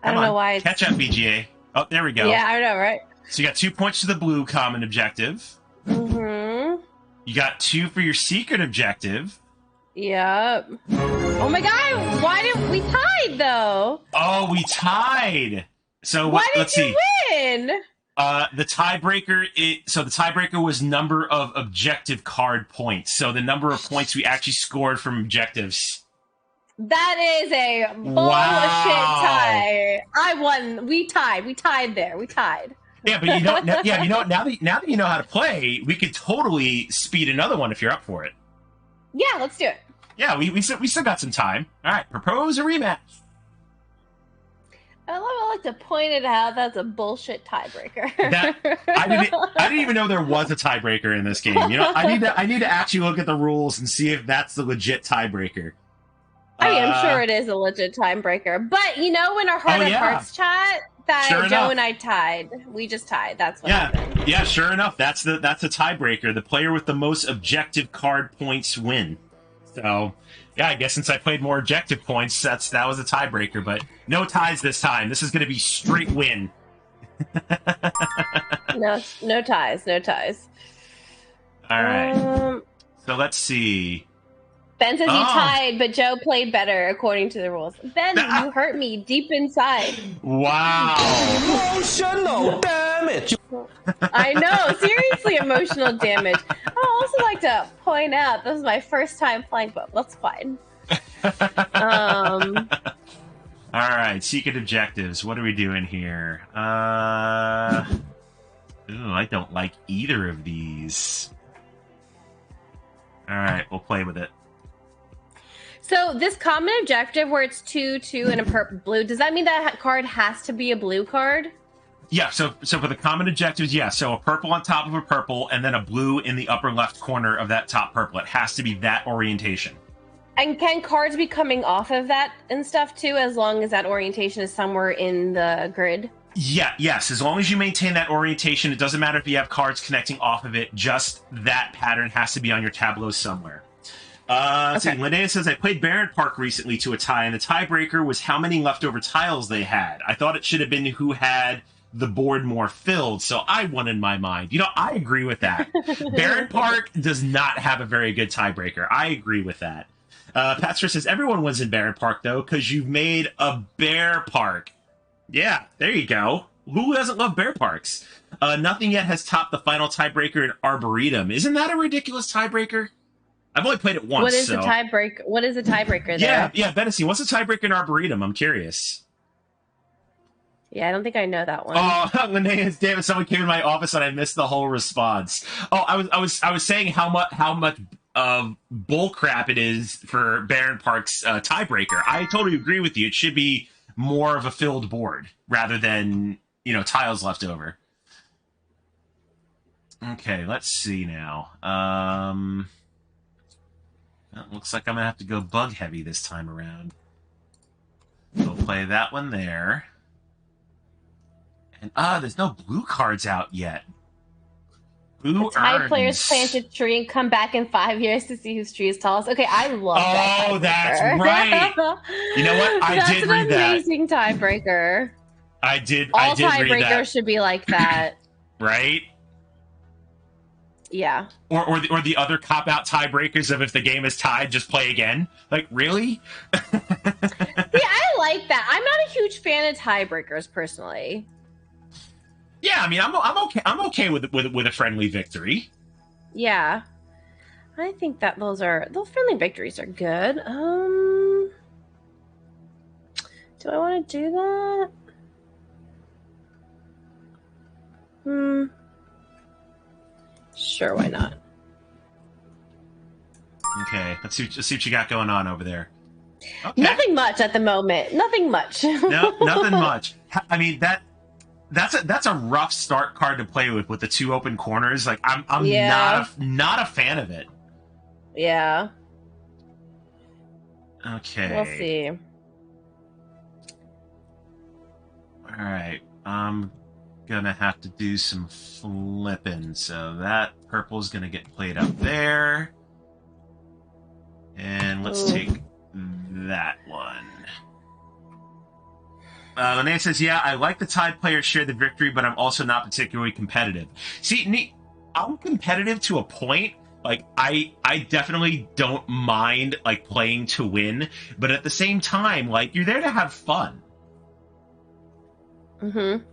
I don't know why it's... Catch up, BGA. Oh, there we go. Yeah, I know, right? So you got 2 points to the blue common objective. Mm-hmm. You got 2 for your secret objective. Yep. Oh my god, why didn't we tied though? Oh, we tied. So why let's did see. You win? The tiebreaker was number of objective card points. So the number of points we actually scored from objectives. That is a bullshit tie. I won. We tied. We tied there. We tied. Yeah, but you don't. Yeah, you know what? Now that you know how to play, we could totally speed another one if you're up for it. Yeah, let's do it. Yeah, we still got some time. All right, propose a rematch. I like to point it out. That's a bullshit tiebreaker. I didn't even know there was a tiebreaker in this game. You know, I need to actually look at the rules and see if that's the legit tiebreaker. I mean, I'm sure it is a legit tiebreaker. But you know, in our Heart of Hearts chat, that sure Joe and I tied. We just tied. That's what happened. Yeah, sure enough. That's a tiebreaker. The player with the most objective card points win. So, yeah, I guess since I played more objective points, that was a tiebreaker. But no ties this time. This is going to be straight win. No ties. No ties. All right. So let's see. Ben says you tied, but Joe played better according to the rules. Ben, you hurt me deep inside. Wow. Emotional damage. I know, seriously, emotional damage. I also like to point out this is my first time playing, but that's fine. All right, secret objectives. What are we doing here? Ooh, I don't like either of these. All right, we'll play with it. So this common objective where it's 2, 2, and a purple blue, does that mean that card has to be a blue card? Yeah, so for the common objectives, yeah. So a purple on top of a purple, and then a blue in the upper left corner of that top purple. It has to be that orientation. And can cards be coming off of that and stuff too, as long as that orientation is somewhere in the grid? Yeah, yes. As long as you maintain that orientation, it doesn't matter if you have cards connecting off of it. Just that pattern has to be on your tableau somewhere. Okay. So Linnea says, I played Baron Park recently to a tie, and the tiebreaker was how many leftover tiles they had. I thought it should have been who had the board more filled, so I won in my mind. You know, I agree with that. Baron Park does not have a very good tiebreaker. I agree with that. Patster says, everyone wins in Baron Park, though, because you've made a bear park. Yeah, there you go. Who doesn't love bear parks? Nothing yet has topped the final tiebreaker in Arboretum. Isn't that a ridiculous tiebreaker? I've only played it once. What is the tiebreaker? What is the tiebreaker there? Yeah, Bennessy, what's the tiebreaker in Arboretum? I'm curious. Yeah, I don't think I know that one. Oh, Linnea, damn it! Someone came in my office and I missed the whole response. Oh, I was saying how much bull crap it is for Baron Park's tiebreaker. I totally agree with you. It should be more of a filled board rather than tiles left over. Okay, let's see now. Well, looks like I'm gonna have to go bug heavy this time around. We'll play that one there. And there's no blue cards out yet. Blue tie players plant a tree and come back in 5 years to see whose tree is tallest. Okay, I love that. Oh, that's right. You know what? I did read that. That's an amazing tiebreaker. I did. All I did read that. tiebreakers should be like that. Right? Yeah. Or the other cop-out tiebreakers of if the game is tied, just play again. Like, really? Yeah, I like that. I'm not a huge fan of tiebreakers personally. Yeah, I mean, I'm okay. I'm okay with a friendly victory. Yeah, I think that those friendly victories are good. Do I want to do that? Sure, why not? Okay, let's see what you got going on over there. Okay. Nothing much at the moment. Nothing much. No, nothing much. I mean that's a rough start card to play with the two open corners. Like I'm not a fan of it. Yeah. Okay. We'll see. All right. I'm gonna have to do some flipping. So that purple's gonna get played up there. And let's take that one. Linnea says, yeah, I like the tied players share the victory, but I'm also not particularly competitive. See, I'm competitive to a point. Like, I definitely don't mind, like, playing to win, but at the same time, like, you're there to have fun. Mm-hmm.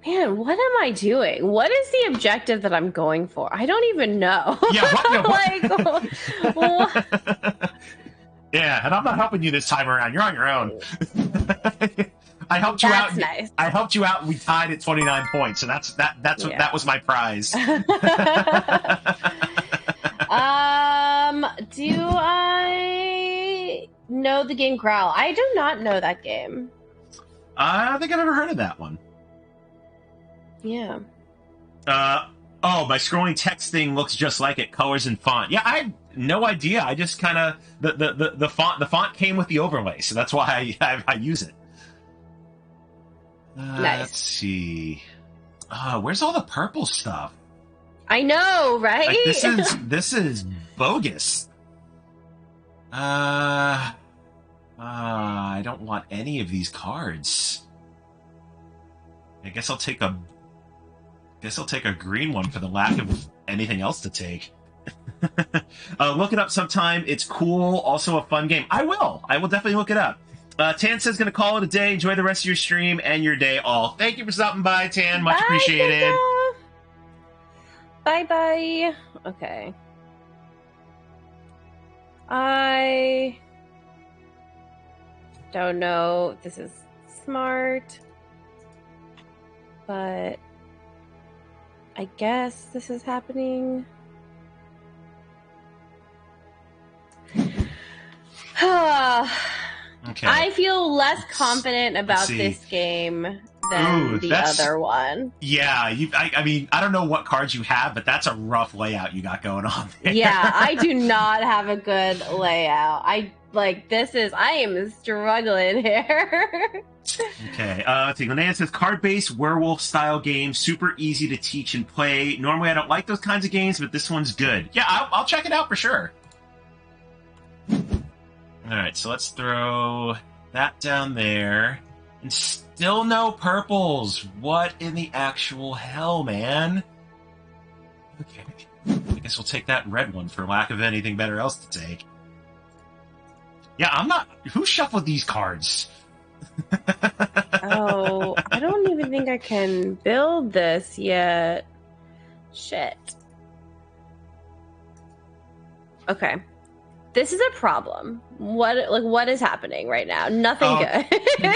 Man, what am I doing? What is the objective that I'm going for? I don't even know. Yeah, what? What? Yeah, and I'm not helping you this time around. You're on your own. I helped you out. That's nice. I helped you out. And we tied at 29 points, so that's what that was my prize. Do I know the game Growl? I do not know that game. I don't think I've ever heard of that one. Yeah. My scrolling text thing looks just like it, colors and font. Yeah, I had no idea. I just kind of the font came with the overlay, so that's why I use it. Nice. Let's see. Where's all the purple stuff? I know, right? Like, this is bogus. I don't want any of these cards. I guess I'll take a green one for the lack of anything else to take. Look it up sometime. It's cool. Also a fun game. I will. I will definitely look it up. Tan says going to call it a day. Enjoy the rest of your stream and your day all. Thank you for stopping by, Tan. Much appreciated. Bye-bye. Okay. I don't know if this is smart, but I guess this is happening. Okay. I feel less confident about this game than the other one. Yeah, I mean, I don't know what cards you have, but that's a rough layout you got going on there. Yeah, I do not have a good layout. I am struggling here. Okay, let's see. Linnea says, card-based werewolf-style game, super easy to teach and play. Normally, I don't like those kinds of games, but this one's good. Yeah, I'll check it out for sure. All right, so let's throw that down there. And still no purples. What in the actual hell, man? Okay, I guess we'll take that red one for lack of anything better else to take. Yeah, I'm not... Who shuffled these cards? Oh, I don't even think I can build this yet. Shit. Okay. This is a problem. What is happening right now? Nothing good.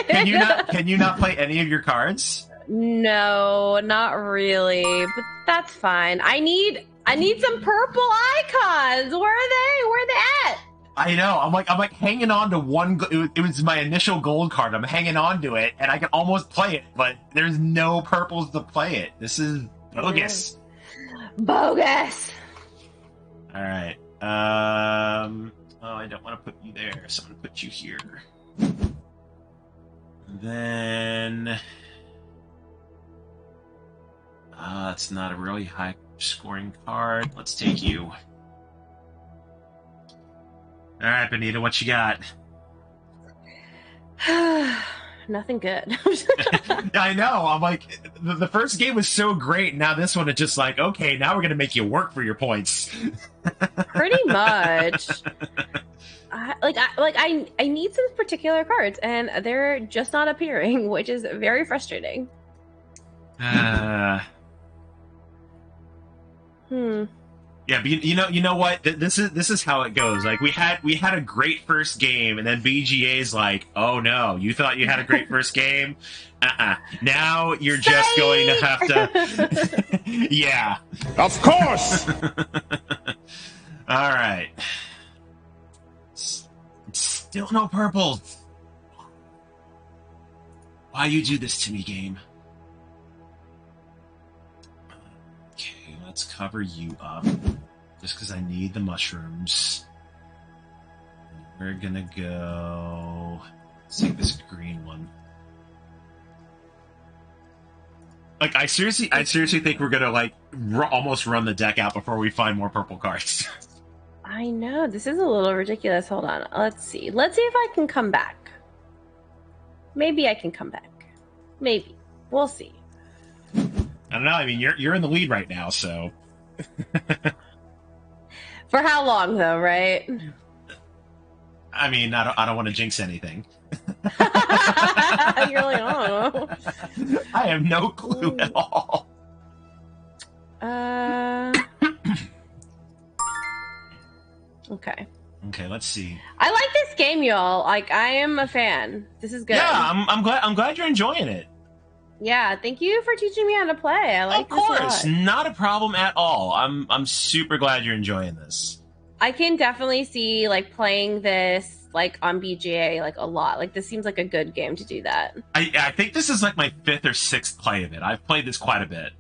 Can you not play any of your cards? No, not really. But that's fine. I need some purple icons. Where are they? Where are they at? I know. I'm like hanging on to one. It was my initial gold card. I'm hanging on to it, and I can almost play it, but there's no purples to play it. This is bogus. Bogus. All right. Oh, I don't want to put you there, so I'm going to put you here. Then... it's not a really high-scoring card. Let's take you. All right, Benita, what you got? Nothing good. I know. I'm like, the first game was so great. Now this one is just like, okay, now we're going to make you work for your points. Pretty much. I need some particular cards, and they're just not appearing, which is very frustrating. Yeah, but you know what? This is how it goes. Like we had a great first game, and then BGA's like, oh no, you thought you had a great first game? Now you're just going to have to. Yeah, Of course! All right. Still no purples. Why you do this to me, game? Okay, let's cover you up. Just because I need the mushrooms. We're gonna go... Let's take this green one. Like, I seriously think we're gonna, like, almost run the deck out before we find more purple cards. I know, this is a little ridiculous. Hold on, let's see. Let's see if I can come back. Maybe I can come back. Maybe. We'll see. I don't know, I mean, you're in the lead right now, so... For how long, though, right? I mean, I don't want to jinx anything. You're like, oh. I have no clue at all. Okay. Okay, let's see. I like this game, y'all. Like, I am a fan. This is good. Yeah, I'm glad you're enjoying it. Yeah, thank you for teaching me how to play. I like this a lot. Of course, not a problem at all. I'm super glad you're enjoying this. I can definitely see like playing this like on BGA like a lot. Like this seems like a good game to do that. I think this is like my 5th or 6th play of it. I've played this quite a bit.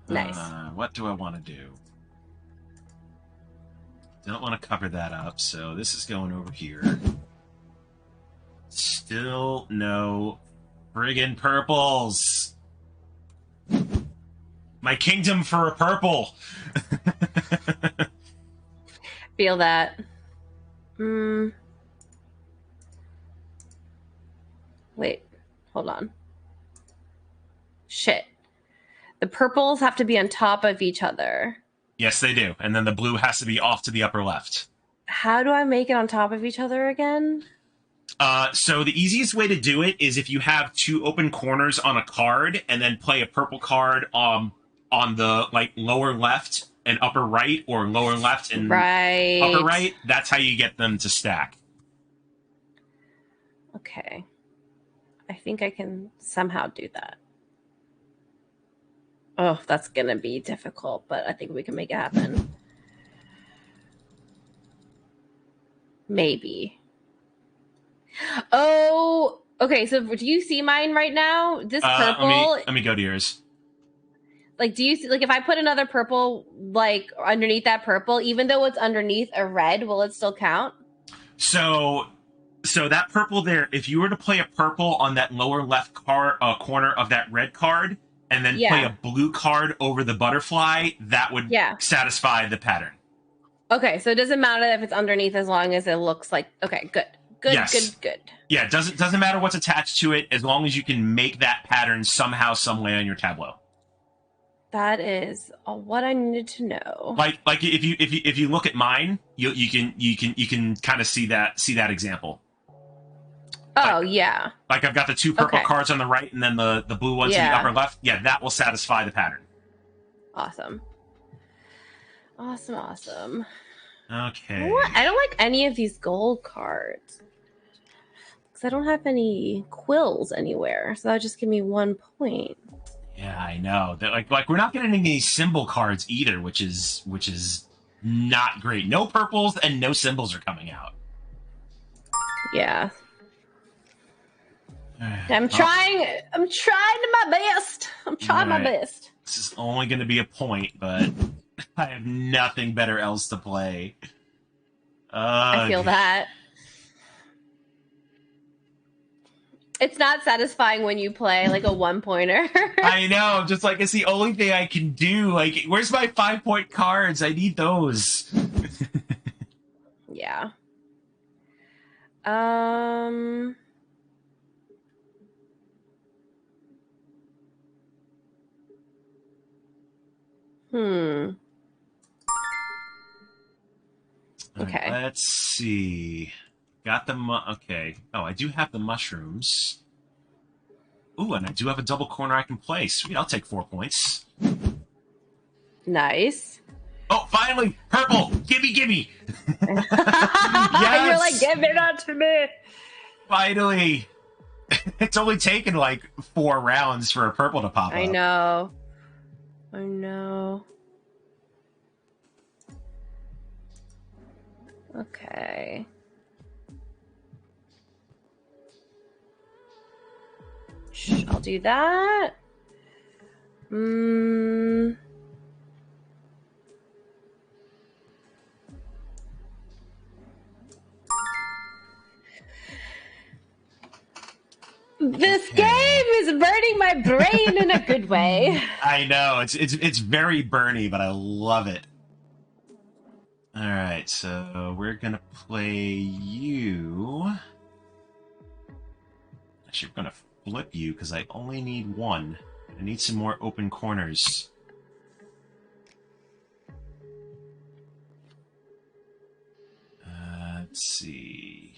Nice. What do I want to do? Don't want to cover that up, so this is going over here. Still no friggin' purples. My kingdom for a purple. Feel that. Wait, hold on. Shit. The purples have to be on top of each other. Yes, they do. And then the blue has to be off to the upper left. How do I make it on top of each other again? So the easiest way to do it is if you have two open corners on a card and then play a purple card on the like lower left and upper right, or lower left and upper right. That's how you get them to stack. Okay. I think I can somehow do that. Oh, that's going to be difficult, but I think we can make it happen. Maybe. Oh, okay. So do you see mine right now? This purple. Let me go to yours. Like, do you see, like, if I put another purple, like, underneath that purple, even though it's underneath a red, will it still count? So that purple there, if you were to play a purple on that lower left corner of that red card, and then play a blue card over the butterfly, that would satisfy the pattern. Okay, so it doesn't matter if it's underneath as long as it looks like... Okay, good. Good. Yeah, it doesn't matter what's attached to it, as long as you can make that pattern somehow, some way on your tableau. That is what I needed to know. Like if you look at mine, you can kind of see that example. Oh, yeah. Like I've got the two purple cards on the right and then the blue one to the upper left. Yeah, that will satisfy the pattern. Awesome. Okay. I don't like any of these gold cards. Because I don't have any quills anywhere. So that would just give me 1 point. Yeah, I know. Like we're not getting any symbol cards either, which is not great. No purples and no symbols are coming out. Yeah. I'm trying my best. I'm trying my best. This is only going to be a point, but I have nothing better else to play. I feel that. It's not satisfying when you play like a 1-pointer. I know. Just like it's the only thing I can do. Like, where's my 5-point cards? I need those. Yeah. Okay. Let's see. Got the okay. Oh, I do have the mushrooms. Ooh, and I do have a double corner I can play. Sweet, I'll take 4 points. Nice. Oh, finally! Purple! Gimme! Yes! You're like, give it on to me! Finally! It's only taken like 4 rounds for a purple to pop up. I know. Okay. I'll do that. This game is burning my brain in a good way. I know. It's very burny, but I love it. All right, so we're gonna play you. Actually, we're gonna flip you because I only need 1. I need some more open corners. Let's see.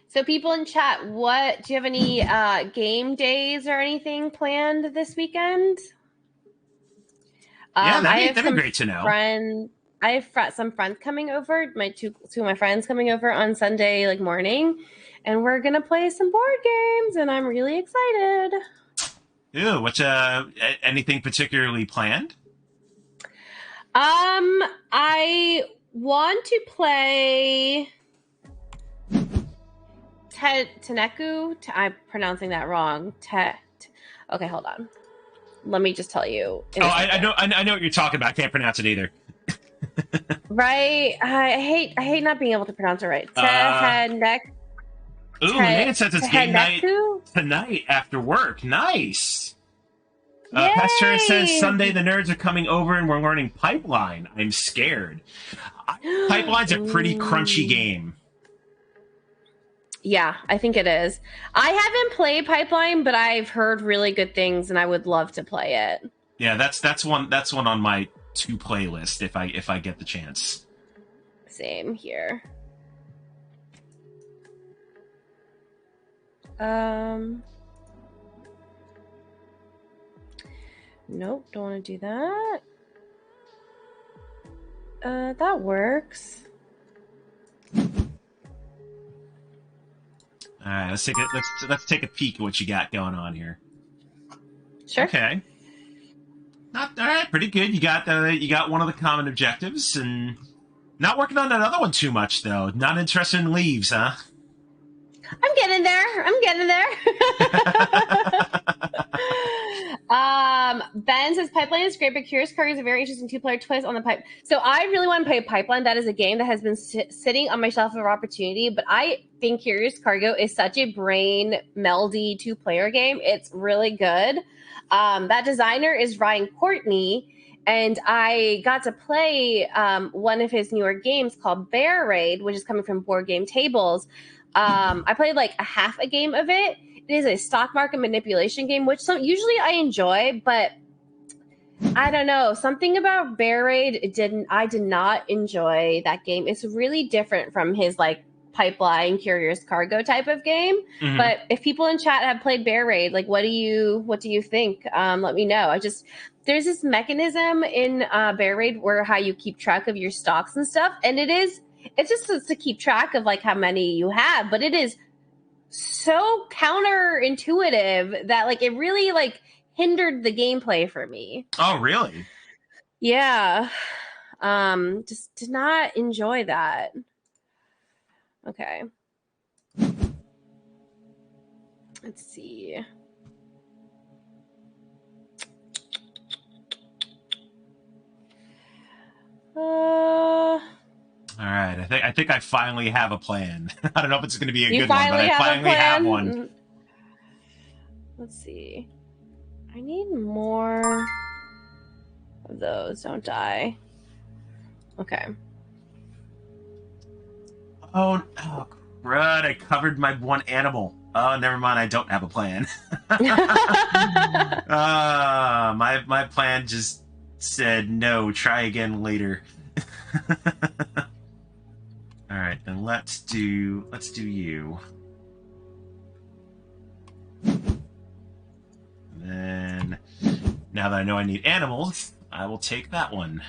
So people in chat, do you have any game days or anything planned this weekend? Yeah, that'd be great to know. I have some friends coming over. Two of my friends coming over on Sunday morning, and we're gonna play some board games, and I'm really excited. Ew, what's anything particularly planned? I want to play Teneku. I'm pronouncing that wrong. Okay, hold on. Let me just tell you. I know what you're talking about. I can't pronounce it either. Right? I hate not being able to pronounce it right. Ooh, man says it's game night tonight after work. Nice. Pastor says Sunday the nerds are coming over and we're learning Pipeline. I'm scared. Pipeline's a pretty crunchy game. Yeah, I think it is. I haven't played Pipeline, but I've heard really good things and I would love to play it. Yeah, that's one on my to playlist if I get the chance. Same here. Nope, don't want to do that. That works. All right, let's take a peek at what you got going on here. Sure. Okay. All right, pretty good. You got one of the common objectives, and not working on that other one too much though. Not interested in leaves, huh? I'm getting there. Ben says Pipeline is great, but Curious Car is a very interesting two-player twist on the pipe. So I really want to play Pipeline. That is a game that has been sitting on my shelf of opportunity, but I think Curious Cargo is such a brain meldy two-player game. It's really good. That designer is Ryan Courtney, and I got to play one of his newer games called Bear Raid, which is coming from Board Game Tables. I played like a half a game of it. It is a stock market manipulation game, which usually I enjoy, but I don't know. Something about Bear Raid I did not enjoy that game. It's really different from his like Pipeline Curious Cargo type of game. Mm-hmm. But if people in chat have played Bear Raid, like what do you think? Let me know. There's this mechanism in Bear Raid where how you keep track of your stocks and stuff, and it's just to keep track of like how many you have, but it is so counterintuitive that like it really like hindered the gameplay for me. Oh, really? Yeah. Just did not enjoy that. Okay. Let's see. All right, I think I finally have a plan. I don't know if it's going to be a good one, but I finally have one. Let's see. I need more of those. Don't die. Okay. Oh, crud! I covered my one animal. Oh, never mind. I don't have a plan. My plan just said no. Try again later. All right, then let's do you. Then, now that I know I need animals, I will take that one.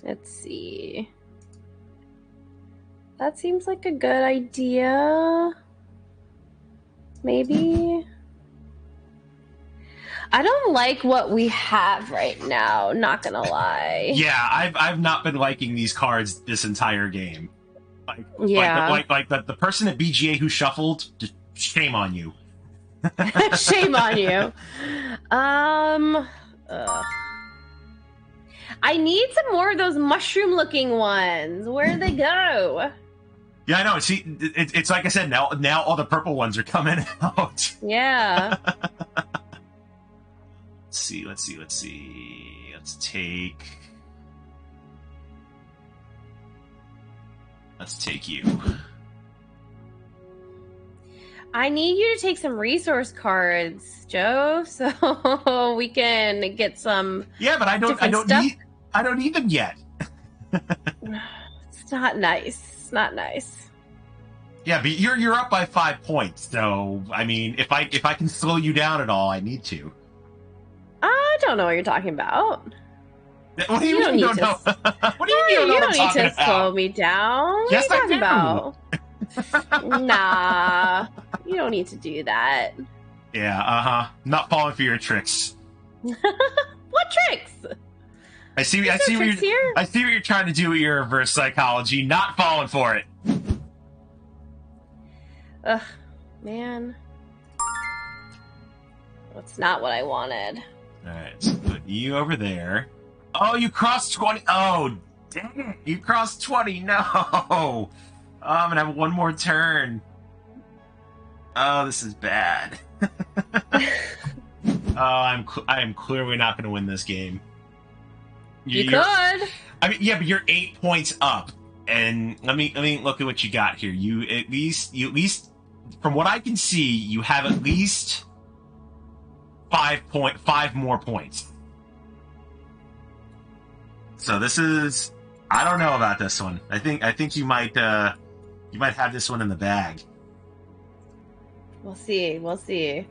Let's see. That seems like a good idea. Maybe. I don't like what we have right now, not gonna lie. Yeah, I've not been liking these cards this entire game. Like the person at BGA who shuffled, just shame on you. Shame on you. I need some more of those mushroom looking ones. Where'd they go? Yeah, I know. See, it's like I said, now all the purple ones are coming out. Yeah. Let's see. Let's take you. I need you to take some resource cards, Joe, so we can get some. Yeah, but I don't need them yet. It's not nice. It's not nice. Yeah, but you're up by 5 points, so I mean, if I can slow you down at all, I need to. I don't know what you're talking about. What do you mean you don't know? What do you mean you don't need to slow me down? What yes, are you talking I do. About? Nah, you don't need to do that. Yeah, not falling for your tricks. What tricks? I see what you're trying to do with your reverse psychology. Not falling for it. Ugh, man. That's not what I wanted. All right, so put you over there. Oh, you crossed 20. Oh, dang it! You crossed 20. No. Oh, I'm gonna have one more turn. Oh, this is bad. I am clearly not going to win this game. You could. I mean, yeah, but you're 8 points up, And let me look at what you got here. You at least from what I can see, you have at least 5 more points. So this is, I don't know about this one. I think you might have this one in the bag. We'll see. We'll see.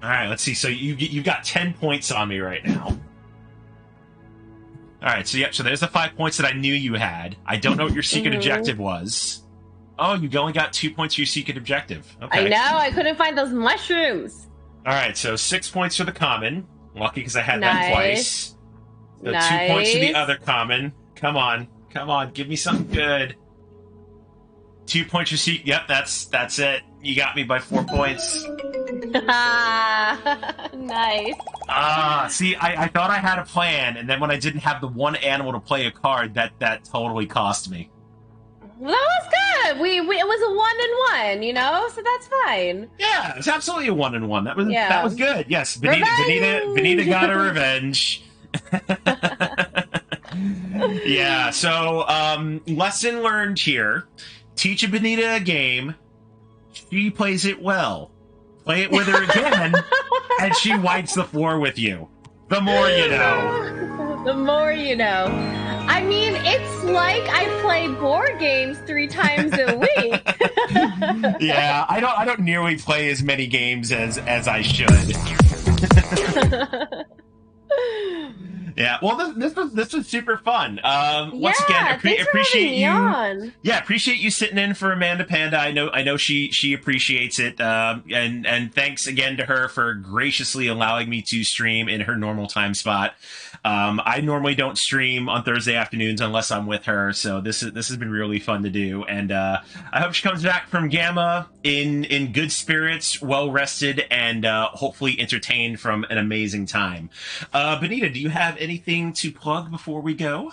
All right, let's see. So you've got 10 points on me right now. All right, so yep. So there's the 5 points that I knew you had. I don't know what your secret objective was. Oh, you only got 2 points for your secret objective. Okay. I know. I couldn't find those mushrooms. All right, so 6 points for the common. Lucky because I had that twice. So 2 points for the other common. Come on, give me something good. 2 points for secret. Yep, that's it. You got me by 4 points. Nice. See, I thought I had a plan, and then when I didn't have the one animal to play a card, that totally cost me. Well, that was good. It was a 1-1, you know, so that's fine. Yeah, it's absolutely a 1-1. That was good. Yes, Benita got a revenge. Yeah. So, lesson learned here: teach a Benita a game. She plays it well. Play it with her again, and she wipes the floor with you. The more you know. The more you know. I mean, it's like I play board games 3 times a week. Yeah, I don't nearly play as many games as I should. Yeah, well, this was super fun. Once again, appreciate you. Yeah, appreciate you sitting in for Amanda Panda. I know she appreciates it. And thanks again to her for graciously allowing me to stream in her normal time spot. I normally don't stream on Thursday afternoons unless I'm with her, so this has been really fun to do. And I hope she comes back from GAMA in good spirits, well rested, and hopefully entertained from an amazing time. Benita, do you have anything to plug before we go?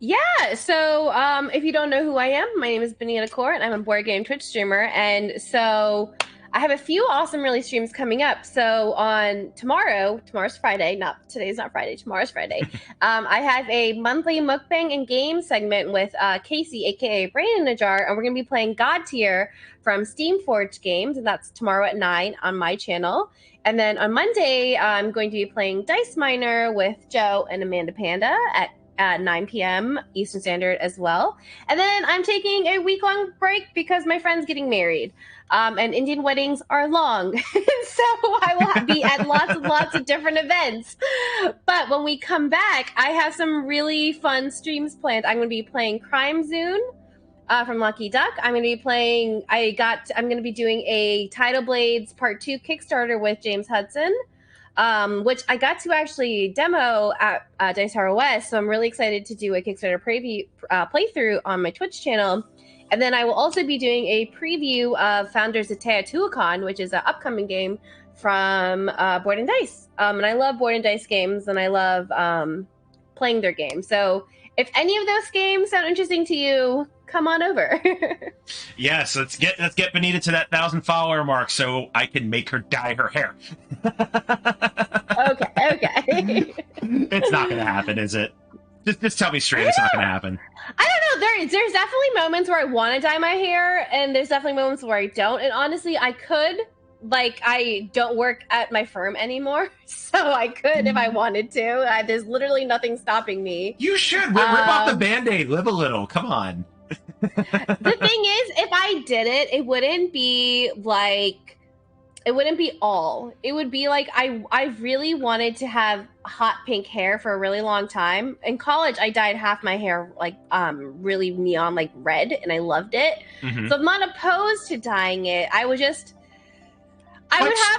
Yeah, so if you don't know who I am, my name is Benita Court. I'm a board game Twitch streamer, and so I have a few awesome release streams coming up. So on tomorrow's Friday, today's not Friday, tomorrow's Friday. I have a monthly mukbang and game segment with Casey, aka Brain in a Jar, and we're gonna be playing God Tier from Steamforged Games, and that's tomorrow at 9 on my channel. And then on Monday, I'm going to be playing Dice Miner with Joe and Amanda Panda at 9 p.m. Eastern Standard as well. And then I'm taking a week-long break because my friend's getting married. And Indian weddings are long. So I will be at lots of different events. But when we come back, I have some really fun streams planned. I'm going to be playing Crime Zone from Lucky Duck. I'm going to be doing a Tidal Blades Part 2 Kickstarter with James Hudson, which I got to actually demo at Dice Tower West. So I'm really excited to do a Kickstarter playthrough on my Twitch channel. And then I will also be doing a preview of Founders of Teotihuacan, which is an upcoming game from Board and Dice. And I love Board and Dice games, and I love playing their games. So if any of those games sound interesting to you, come on over. Yes, let's get Benita to that 1,000 follower mark so I can make her dye her hair. Okay. It's not going to happen, is it? Just tell me straight, it's not going to happen. I don't know. There's definitely moments where I want to dye my hair, and there's definitely moments where I don't. And honestly, I could. Like, I don't work at my firm anymore, so I could if I wanted to. There's literally nothing stopping me. You should. Rip off the Band-Aid. Live a little. Come on. The thing is, if I did it, it wouldn't be all. It would be like I really wanted to have hot pink hair for a really long time. In college, I dyed half my hair like really neon like red, and I loved it. Mm-hmm. So I'm not opposed to dyeing it. I would have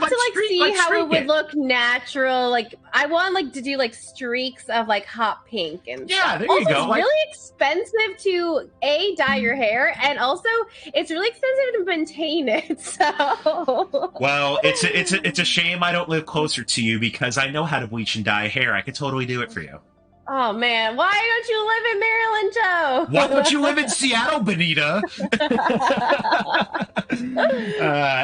to see how it would look natural. Like I want to do streaks of hot pink and yeah, there also, you go. It's really expensive to dye your hair, and also it's really expensive to maintain it. So well, it's a shame I don't live closer to you because I know how to bleach and dye hair. I could totally do it for you. Oh man, why don't you live in Maryland, Joe? Why don't you live in Seattle, Benita?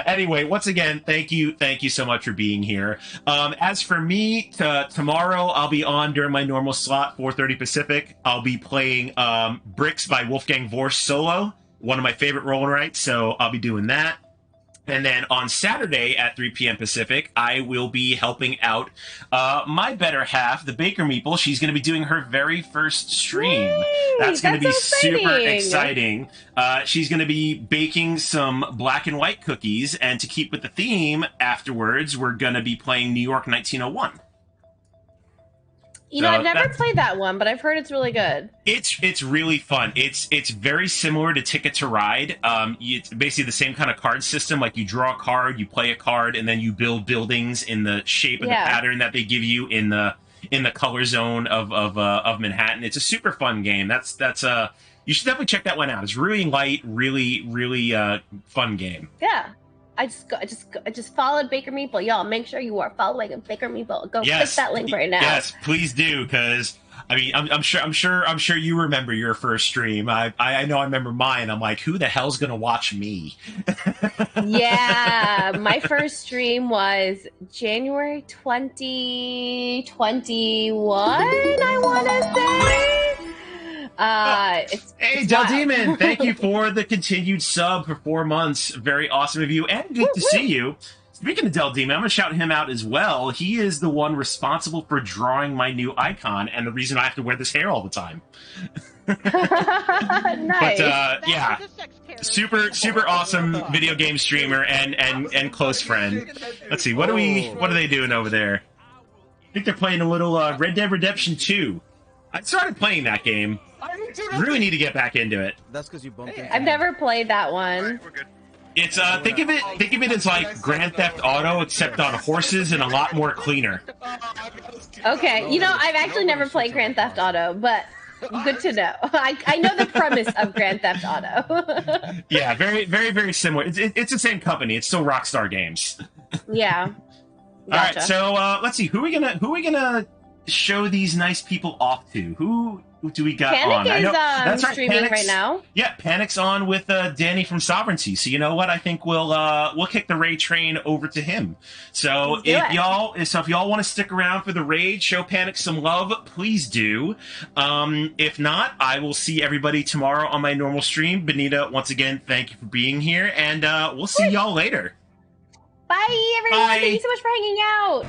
Anyway, once again, thank you so much for being here. As for me, tomorrow I'll be on during my normal slot, 4:30 Pacific. I'll be playing Bricks by Wolfgang Vorst solo, one of my favorite roll and writes, so I'll be doing that. And then on Saturday at 3 p.m. Pacific, I will be helping out my better half, the Baker Meeple. She's going to be doing her very first stream. Yay! That's going to be so super exciting. She's going to be baking some black and white cookies. And to keep with the theme, afterwards, we're going to be playing New York 1901. You know, I've never played that one, but I've heard it's really good. It's really fun. It's very similar to Ticket to Ride. It's basically the same kind of card system. Like you draw a card, you play a card, and then you build buildings in the shape of the pattern that they give you in the color zone of Manhattan. It's a super fun game. That's you should definitely check that one out. It's really light, really fun game. Yeah. I just followed Baker Meeple. Y'all, make sure you are following Baker Meeple. Go click that link right now. Yes, please do, because I mean, I'm sure you remember your first stream. I know I remember mine. I'm like, who the hell's gonna watch me? Yeah, my first stream was January 2021. I want to say. Hey, Del Demon, thank you for the continued sub for 4 months. Very awesome of you, and good to see you. Speaking of Del Demon, I'm going to shout him out as well. He is the one responsible for drawing my new icon, and the reason I have to wear this hair all the time. Nice. But yeah, super awesome video game streamer and close friend. Let's see, what are they doing over there? I think they're playing a little Red Dead Redemption 2. I started playing that game. Really need to get back into it. That's because you bumped into I've never played that one. It's think of it as like Grand Theft Auto, except on horses and a lot more cleaner. Okay, you know, I've actually never played Grand Theft Auto, but good to know. I know the premise of Grand Theft Auto. Yeah, very similar. It's the same company. It's still Rockstar Games. Yeah. Gotcha. All right, so let's see. Who are we gonna show these nice people off to? Who do we got on? Panic is that's right, streaming Panic's, right now. Yeah, Panic's on with Danny from Sovereignty. So you know what? I think we'll kick the raid train over to him. So if y'all want to stick around for the raid, show Panic some love, please do. If not, I will see everybody tomorrow on my normal stream. Benita, once again, thank you for being here, and we'll see y'all later. Bye, everyone. Bye. Thank you so much for hanging out.